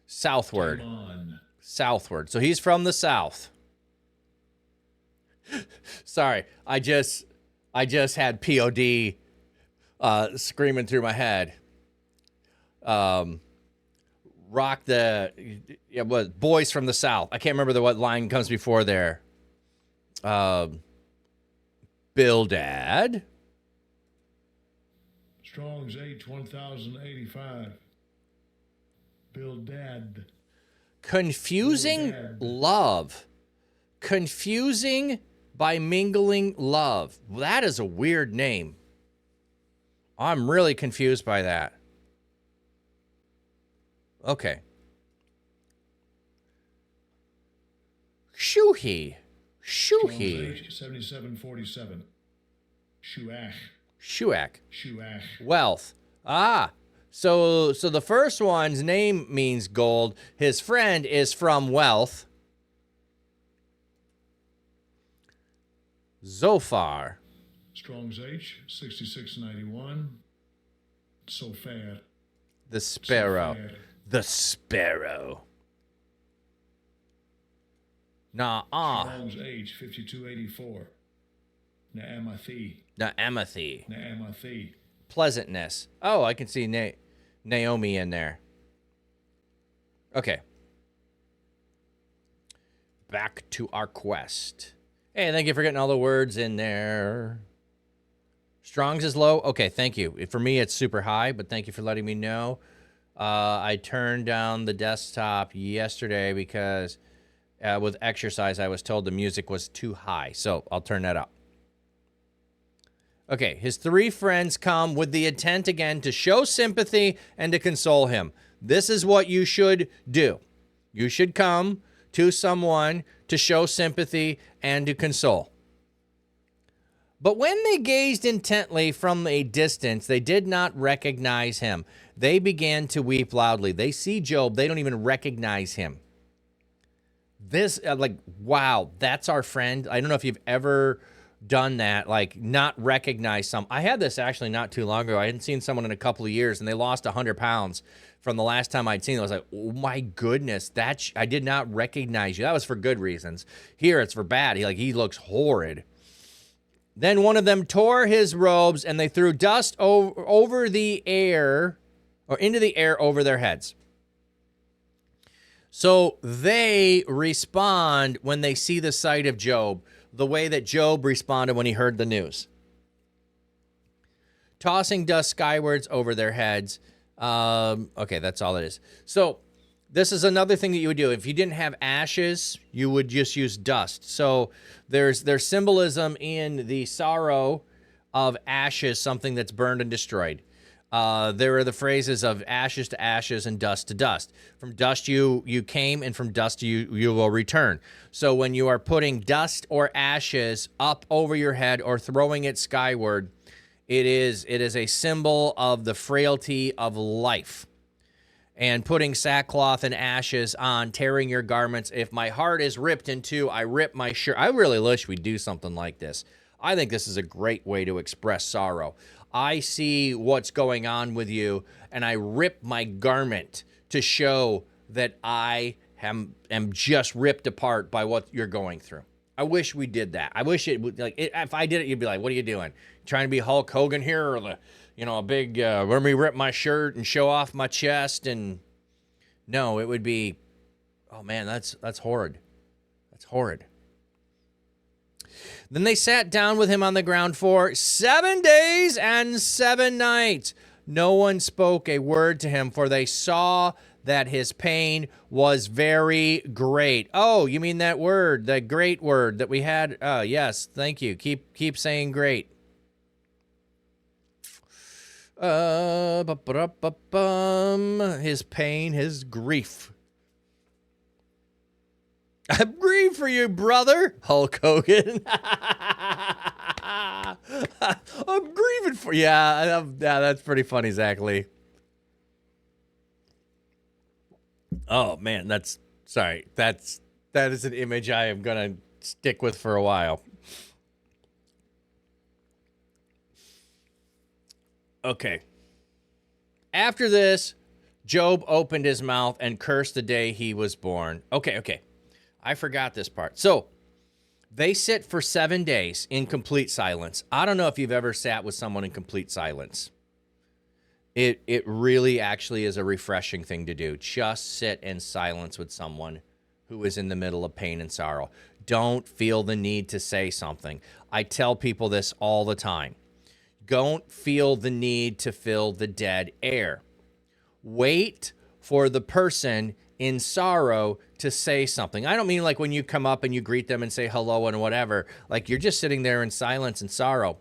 Speaker 3: Southward.
Speaker 4: Taman.
Speaker 3: Southward. So he's from the south. Sorry, I just had POD screaming through my head. Rock the boys from the south. I can't remember what line comes before there. Bildad.
Speaker 4: Strong's H1085. Bildad.
Speaker 3: Confusing
Speaker 4: Bildad.
Speaker 3: love. Confusing by mingling love. That is a weird name. I'm really confused by that. Okay. Shuhi.
Speaker 4: Strong's
Speaker 3: Shuhi.
Speaker 4: H 7747. Shuach.
Speaker 3: Shuak.
Speaker 4: Shuach.
Speaker 3: Wealth. Ah. So the first one's name means gold. His friend is from wealth. Zophar.
Speaker 4: Strong's H 6691. Sophar.
Speaker 3: The sparrow.
Speaker 4: Sophar.
Speaker 3: The sparrow. Nah.
Speaker 4: Strong's H 5284. Naamathi.
Speaker 3: Naamathi.
Speaker 4: Naamathi.
Speaker 3: Pleasantness. Oh, I can see Naomi in there. Okay. Back to our quest. Hey, thank you for getting all the words in there. Strong's is low. Okay, thank you. For me, it's super high, but thank you for letting me know. I turned down the desktop yesterday because with exercise, I was told the music was too high. So I'll turn that up. Okay, his three friends come with the intent again to show sympathy and to console him. This is what you should do. You should come to someone to show sympathy and to console. But when they gazed intently from a distance, they did not recognize him. They began to weep loudly. They see Job. They don't even recognize him. This, wow, that's our friend. I don't know if you've ever done that, like not recognize some. I had this actually not too long ago. I hadn't seen someone in a couple of years, and they lost 100 pounds from the last time I'd seen them. I was like, oh my goodness, I did not recognize you. That was for good reasons. Here, it's for bad. He looks horrid. Then one of them tore his robes, and they threw dust over the air, or into the air over their heads. So they respond when they see the sight of Job, the way that Job responded when he heard the news. Tossing dust skywards over their heads. Okay, that's all it is. So this is another thing that you would do. If you didn't have ashes, you would just use dust. So there's symbolism in the sorrow of ashes, something that's burned and destroyed. There are the phrases of ashes to ashes and dust to dust. From dust you came, and from dust you will return. So when you are putting dust or ashes up over your head or throwing it skyward, it is a symbol of the frailty of life. And putting sackcloth and ashes on, tearing your garments. If my heart is ripped in two, I rip my shirt. I really wish we'd do something like this. I think this is a great way to express sorrow. I see what's going on with you, and I rip my garment to show that I am just ripped apart by what you're going through. I wish we did that. I wish it would, if I did it, you'd be like, what are you doing? Trying to be Hulk Hogan here, or a big, let me rip my shirt and show off my chest? And no, it would be, oh man, that's horrid. That's horrid. Then they sat down with him on the ground for 7 days and 7 nights. No one spoke a word to him, for they saw that his pain was very great. Oh, you mean that word, that great word that we had? Yes, thank you. Keep saying great. His pain, his grief. I'm grieved for you, brother. Hulk Hogan. I'm grieving for you. Yeah, that's pretty funny, Zach Lee. Oh man, that is an image I am gonna stick with for a while. Okay. After this, Job opened his mouth and cursed the day he was born. Okay. I forgot this part. So they sit for 7 days in complete silence. I don't know if you've ever sat with someone in complete silence. It really actually is a refreshing thing to do. Just sit in silence with someone who is in the middle of pain and sorrow. Don't feel the need to say something. I tell people this all the time. Don't feel the need to fill the dead air. Wait for the person in sorrow to say something. I don't mean like when you come up and you greet them and say hello and whatever. Like you're just sitting there in silence and sorrow.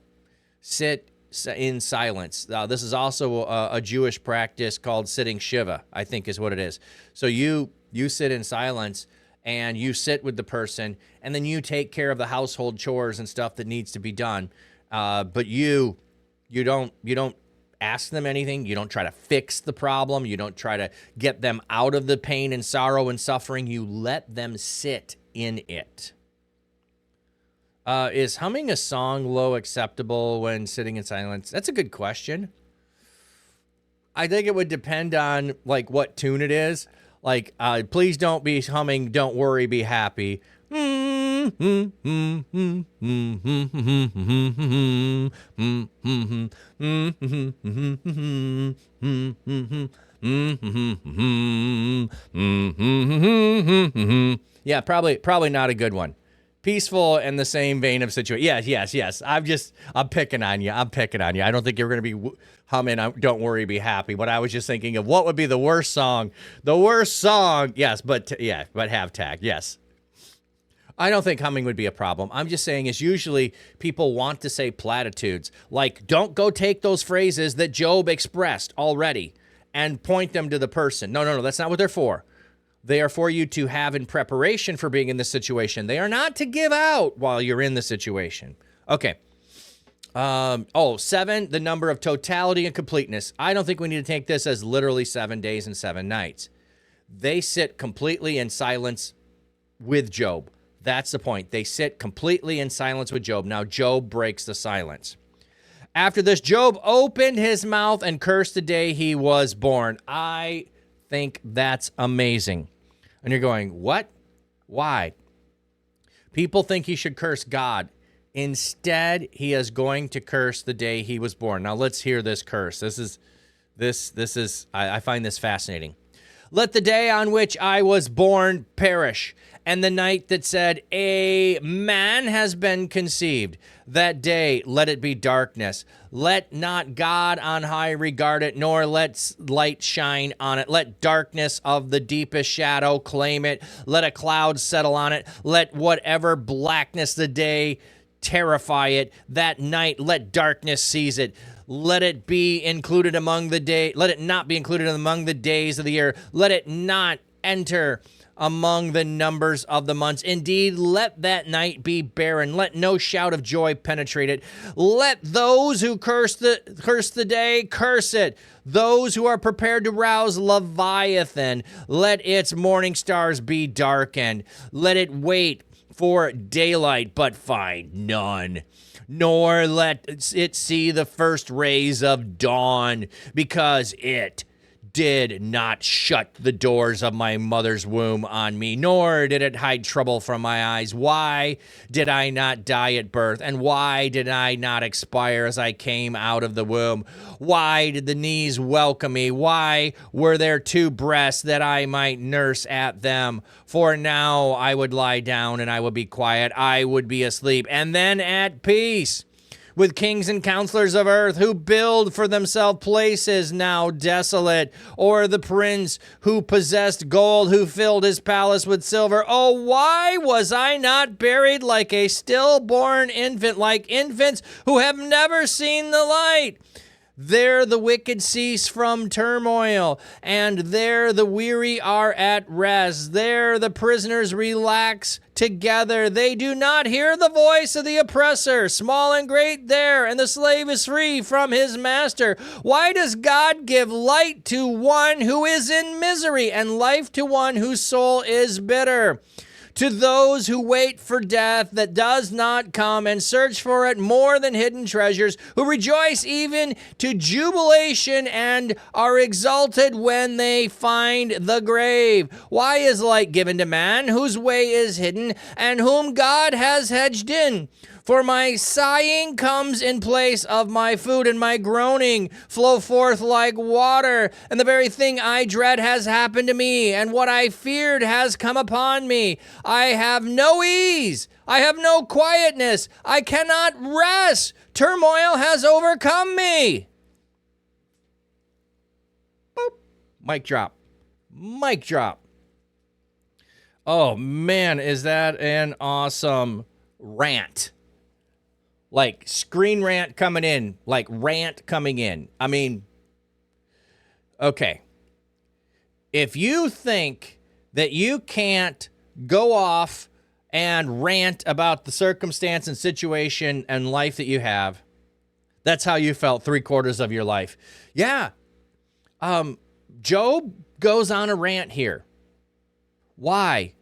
Speaker 3: Sit in silence. This is also a Jewish practice called sitting Shiva, I think is what it is. So you sit in silence and you sit with the person, and then you take care of the household chores and stuff that needs to be done. But you don't ask them anything. You don't try to fix the problem. You don't try to get them out of the pain and sorrow and suffering. You let them sit in it. Is humming a song low acceptable when sitting in silence? That's a good question. I think it would depend on like what tune it is. Like, please don't be humming "Don't Worry, Be Happy." Yeah, probably not a good one. Peaceful in the same vein of situation. Yes. I'm picking on you. I don't think you're going to be humming "Don't Worry, Be Happy." But I was just thinking of what would be the worst song. Yes, but have tag. Yes. I don't think humming would be a problem. I'm just saying is usually people want to say platitudes. Like, don't go take those phrases that Job expressed already and point them to the person. No, that's not what they're for. They are for you to have in preparation for being in this situation. They are not to give out while you're in the situation. Okay. 7, the number of totality and completeness. I don't think we need to take this as literally 7 days and 7 nights. They sit completely in silence with Job. That's the point. They sit completely in silence with Job. Now, Job breaks the silence. After this, Job opened his mouth and cursed the day he was born. I think that's amazing. And you're going, what? Why? People think he should curse God. Instead, he is going to curse the day he was born. Now let's hear this curse. This is I find this fascinating. Let the day on which I was born perish, and the night that said, a man has been conceived. That day, let it be darkness. Let not God on high regard it, nor let light shine on it. Let darkness of the deepest shadow claim it. Let a cloud settle on it. Let whatever blackness the day terrify it. That night, let darkness seize it. Let it be included among the day. Let it not be included among the days of the year. Let it not enter among the numbers of the months. Indeed, let that night be barren. Let no shout of joy penetrate it. Let those who curse the day curse it. Those who are prepared to rouse Leviathan, let its morning stars be darkened. Let it wait for daylight, but find none. Nor let it see the first rays of dawn, because it did not shut the doors of my mother's womb on me, nor did it hide trouble from my eyes. Why did I not die at birth? And why did I not expire as I came out of the womb? Why did the knees welcome me? Why were there 2 breasts that I might nurse at them? For now I would lie down and I would be quiet. I would be asleep and then at peace. With kings and counselors of earth who build for themselves places now desolate, or the prince who possessed gold, who filled his palace with silver. Oh, why was I not buried like a stillborn infant, like infants who have never seen the light? There the wicked cease from turmoil, and there the weary are at rest. There the prisoners relax together. They do not hear the voice of the oppressor, small and great there, and the slave is free from his master. Why does God give light to one who is in misery, and life to one whose soul is bitter? To those who wait for death that does not come and search for it more than hidden treasures, who rejoice even to jubilation and are exalted when they find the grave. Why is light given to man whose way is hidden and whom God has hedged in? For my sighing comes in place of my food, and my groaning flow forth like water. And the very thing I dread has happened to me, and what I feared has come upon me. I have no ease. I have no quietness. I cannot rest. Turmoil has overcome me. Boop. Mic drop. Mic drop. Oh, man, is that an awesome rant. Like screen rant coming in, like rant coming in. I mean, okay. If you think that you can't go off and rant about the circumstance and situation and life that you have. That's how you felt 3/4 of your life. Yeah. Job goes on a rant here. Why?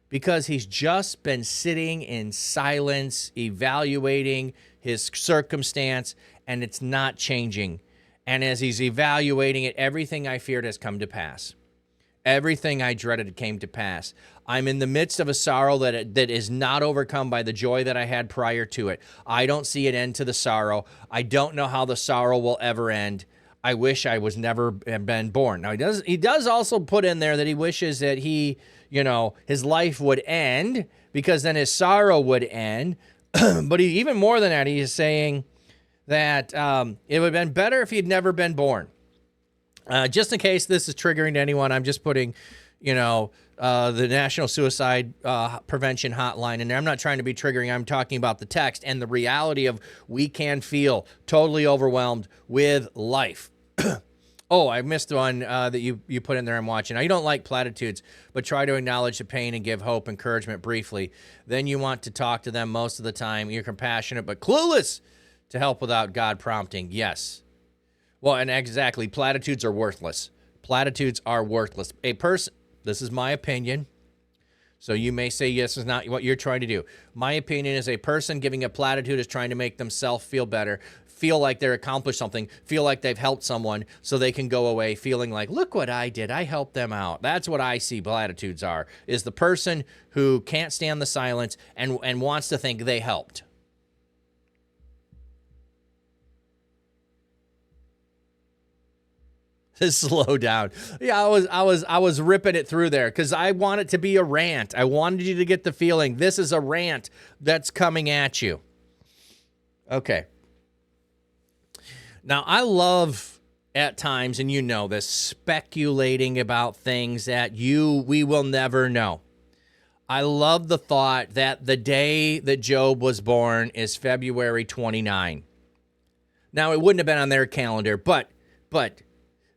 Speaker 3: Because he's just been sitting in silence, evaluating his circumstance, and it's not changing. And as he's evaluating it, everything I feared has come to pass. Everything I dreaded came to pass. I'm in the midst of a sorrow that is not overcome by the joy that I had prior to it. I don't see an end to the sorrow. I don't know how the sorrow will ever end. I wish I was never been born. Now, he does also put in there that he wishes that his life would end, because then his sorrow would end. But even more than that, he is saying that it would have been better if he'd never been born. Just in case this is triggering to anyone, I'm just putting, the National Suicide Prevention Hotline in there. I'm not trying to be triggering. I'm talking about the text and the reality of we can feel totally overwhelmed with life. Oh, I missed one that you put in there. I'm watching. Now, you don't like platitudes, but try to acknowledge the pain and give hope, encouragement briefly. Then you want to talk to them most of the time. You're compassionate but clueless to help without God prompting. Yes. Well, and exactly, platitudes are worthless. Platitudes are worthless. A person, this is my opinion, so you may say yes is not what you're trying to do. My opinion is a person giving a platitude is trying to make themselves feel better, feel like they're accomplished something, feel like they've helped someone so they can go away feeling like, look what I did, I helped them out. That's what I see platitudes are, is the person who can't stand the silence and wants to think they helped. Slow down. Yeah, I was ripping it through there because I want it to be a rant. I wanted you to get the feeling this is a rant that's coming at you. Okay. Now, I love at times, and you know this, speculating about things that we will never know. I love the thought that the day that Job was born is February 29. Now, it wouldn't have been on their calendar, but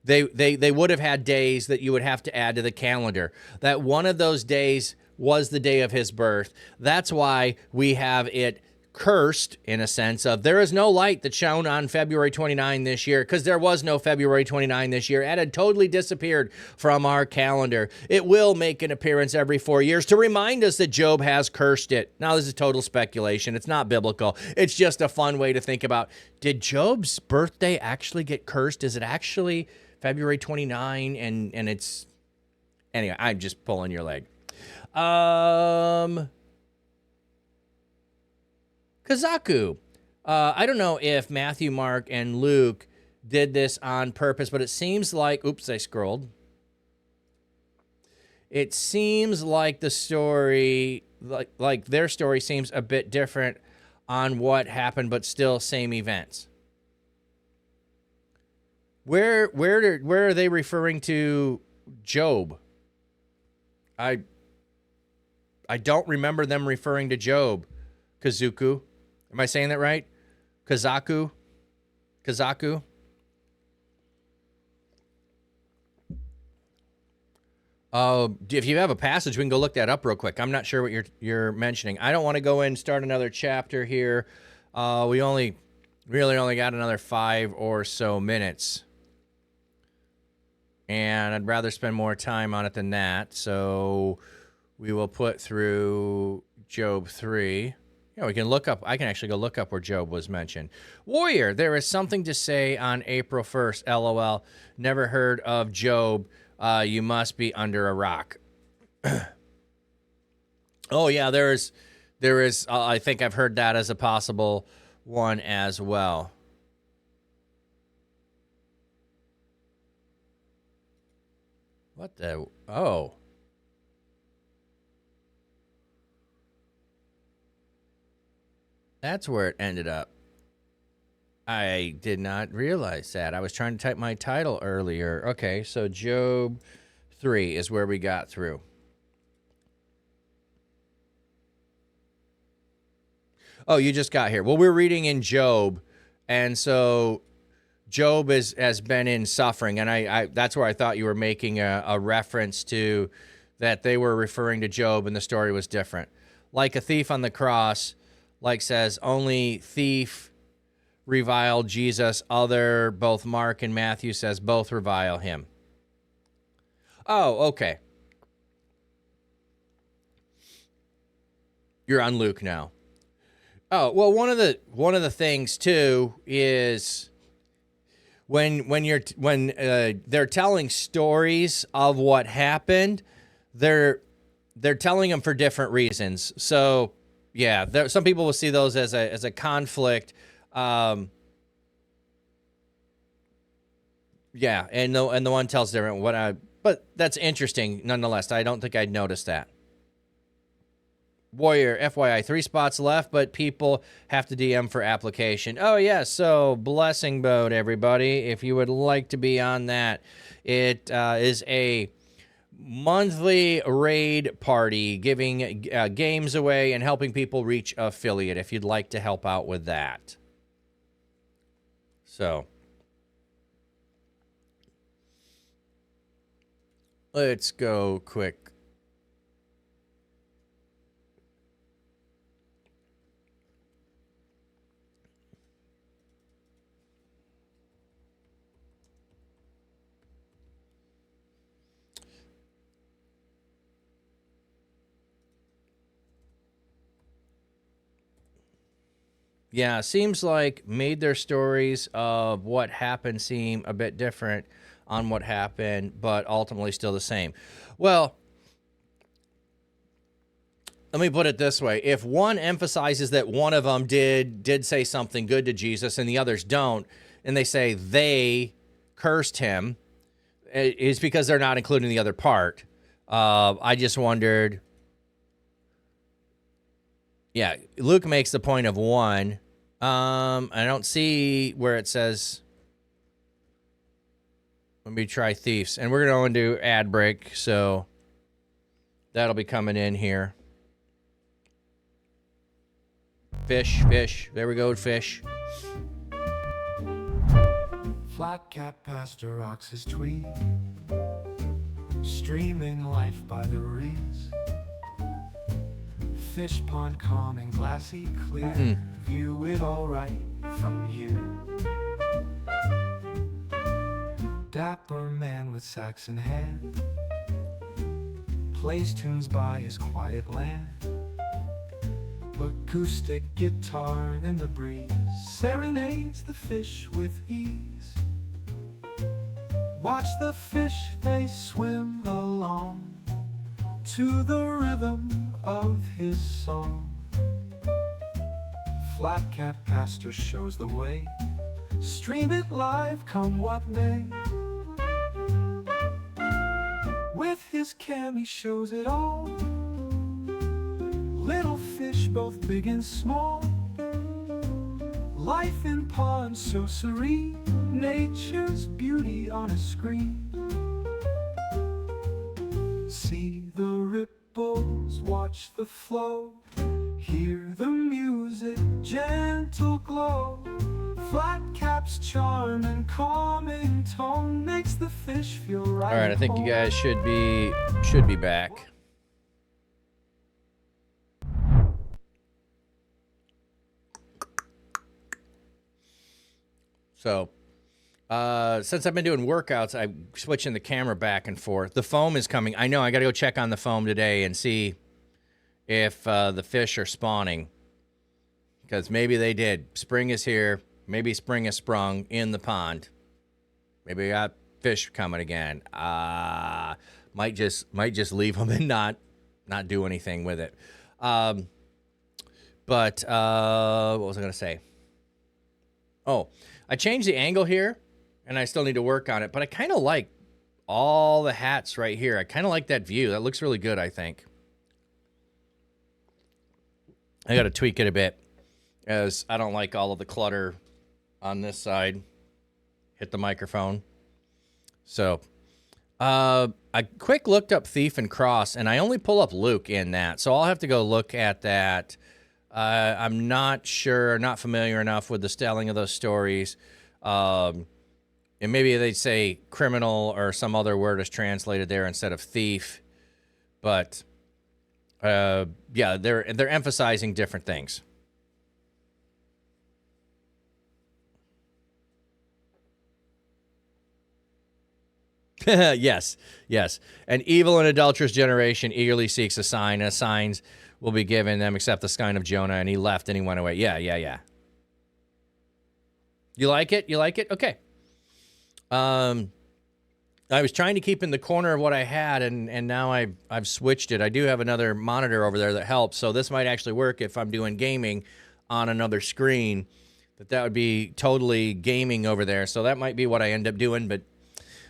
Speaker 3: they would have had days that you would have to add to the calendar. That one of those days was the day of his birth. That's why we have it cursed, in a sense of there is no light that shone on February 29 this year, because there was no February 29 this year. It had totally disappeared from our calendar. It will make an appearance every 4 years to remind us that Job has cursed it. Now, this is total speculation. It's not biblical. It's just a fun way to think about, did Job's birthday actually get cursed? Is it actually February 29 and it's... Anyway, I'm just pulling your leg. Kazaku. I don't know if Matthew, Mark, and Luke did this on purpose, but it seems like... Oops, I scrolled. It seems like the story... Like their story seems a bit different on what happened, but still same events. Where are they referring to Job? I don't remember them referring to Job. Kazuku. Am I saying that right? Kazaku? If you have a passage, we can go look that up real quick. I'm not sure what you're mentioning. I don't want to go in and start another chapter here. We really only got another 5 or so minutes. And I'd rather spend more time on it than that. So we will put through Job 3. Yeah, we can look up. I can actually go look up where Job was mentioned. Warrior, there is something to say on April 1st. LOL. Never heard of Job. You must be under a rock. Oh, yeah, there is. I think I've heard that as a possible one as well. What the? Oh. That's where it ended up. I did not realize that. I was trying to type my title earlier. Okay, so Job 3 is where we got through. Oh, you just got here. Well, we're reading in Job, and so Job has been in suffering, and I that's where I thought you were making a reference to that they were referring to Job and the story was different. Like a thief on the cross, like says, only thief reviled Jesus. Other, both Mark and Matthew says both revile him. Oh, okay. You're on Luke now. Oh, well, one of the things too is when they're telling stories of what happened, they're telling them for different reasons. So yeah, some people will see those as a conflict. Yeah, and the one tells different. But that's interesting nonetheless. I don't think I'd noticed that. Warrior, FYI, 3 spots left, but people have to DM for application. Oh, yeah, so Blessing Boat, everybody. If you would like to be on that, it is a monthly raid party giving games away and helping people reach affiliate if you'd like to help out with that. So let's go quick. Yeah, seems like made their stories of what happened seem a bit different on what happened, but ultimately still the same. Well, let me put it this way. If one emphasizes that one of them did say something good to Jesus and the others don't, and they say they cursed him, it's because they're not including the other part. I just wondered. Yeah, Luke makes the point of 1. I don't see where it says. Let me try thieves. And we're going to do ad break, so that'll be coming in here. Fish. There we go, fish.
Speaker 1: Flat cat past her ox's tweed, streaming life by the reeds. Fish pond calm and glassy clear, view it all right from here. Dapper man with sax in hand, plays tunes by his quiet land. Acoustic guitar in the breeze serenades the fish with ease. Watch the fish, they swim along to the rhythm of his song. Flat cat pastor shows the way, stream it live come what may. With his cam he shows it all, little fish both big and small. Life in pond so serene, nature's beauty on a screen. See the ripples, watch the flow, hear the music, gentle glow. Flat cap's charm and calming tone makes the fish feel right.
Speaker 3: All right, I think you guys should be back. So, since I've been doing workouts, I'm switching the camera back and forth. The foam is coming. I know I got to go check on the foam today and see if the fish are spawning, because maybe they did. Spring is here. Maybe spring has sprung in the pond. Maybe we got fish coming again. Might just leave them and not do anything with it. But what was I gonna say? Oh, I changed the angle here, and I still need to work on it. But I kind of like all the hats right here. I kind of like that view. That looks really good, I think. I got to tweak it a bit, as I don't like all of the clutter on this side. Hit the microphone. So, I quick looked up Thief and Cross, and I only pull up Luke in that. So I'll have to go look at that. I'm not sure, not familiar enough with the telling of those stories. And maybe they say criminal or some other word is translated there instead of thief. But yeah, they're emphasizing different things. Yes, yes. An evil and adulterous generation eagerly seeks a sign. And signs will be given them except the sign of Jonah. And he left and he went away. Yeah, yeah, yeah. You like it? You like it? Okay. I was trying to keep in the corner of what I had, and now I've switched it. I do have another monitor over there that helps, so this might actually work if I'm doing gaming on another screen. That would be totally gaming over there, so that might be what I end up doing, but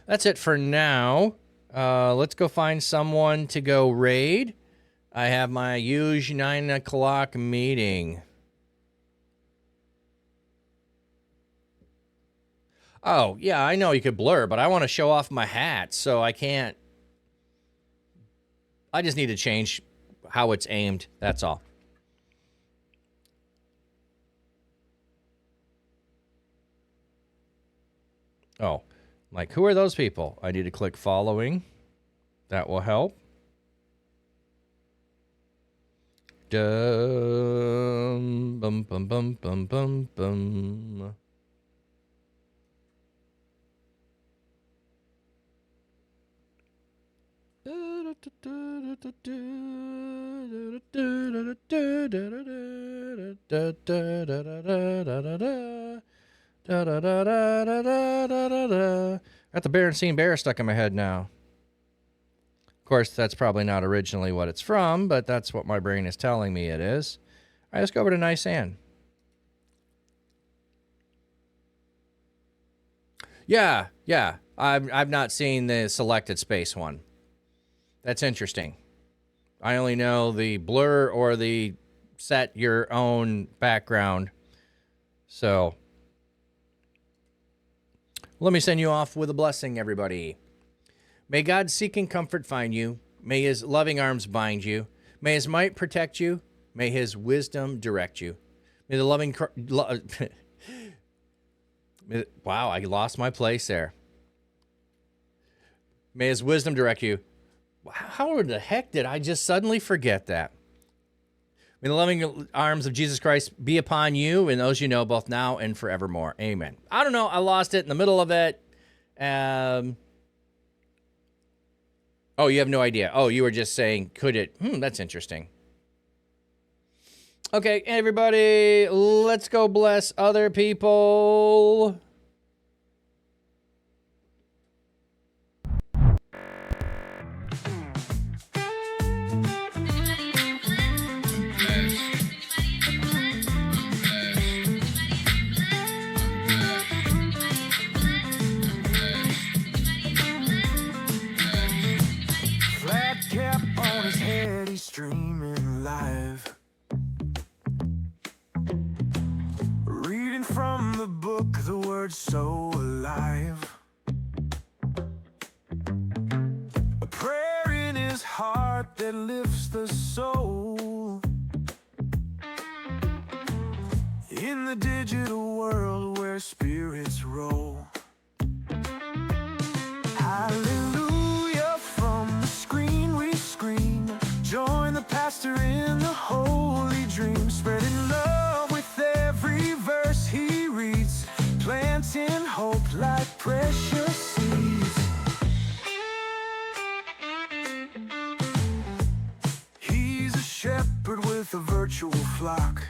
Speaker 3: that's it for now. Let's go find someone to go raid. I have my huge 9 o'clock meeting. Oh, yeah, I know you could blur, but I want to show off my hat, so I can't. I just need to change how it's aimed, that's all. Oh, like, who are those people? I need to click following. That will help. Dum, bum, bum, bum, bum, bum, bum. Got the Berenstain Bear stuck in my head now. Of course, that's probably not originally what it's from, but that's what my brain is telling me it is. All right, let's go over to Nice Ann. Yeah. I've not seen the selected space one. That's interesting. I only know the blur or the set your own background. So let me send you off with a blessing, everybody. May God's seeking comfort find you. May his loving arms bind you. May his might protect you. May his wisdom direct you. May the loving... Wow, I lost my place there. May his wisdom direct you. How the heck did I just suddenly forget that? May the loving arms of Jesus Christ be upon you and those you know both now and forevermore. Amen. I don't know. I lost it in the middle of it. Oh, you have no idea. Oh, you were just saying, could it? That's interesting. Okay, everybody, let's go bless other people.
Speaker 1: Flat cap on his head, he's streaming live. Reading from the book, the word so alive. A prayer in his heart that lifts the soul. In the digital world where spirits roll. Hallelujah, from the screen we scream. Join the pastor in the holy dream, spreading love with every verse he reads, planting hope like precious seeds. He's a shepherd with a virtual flock,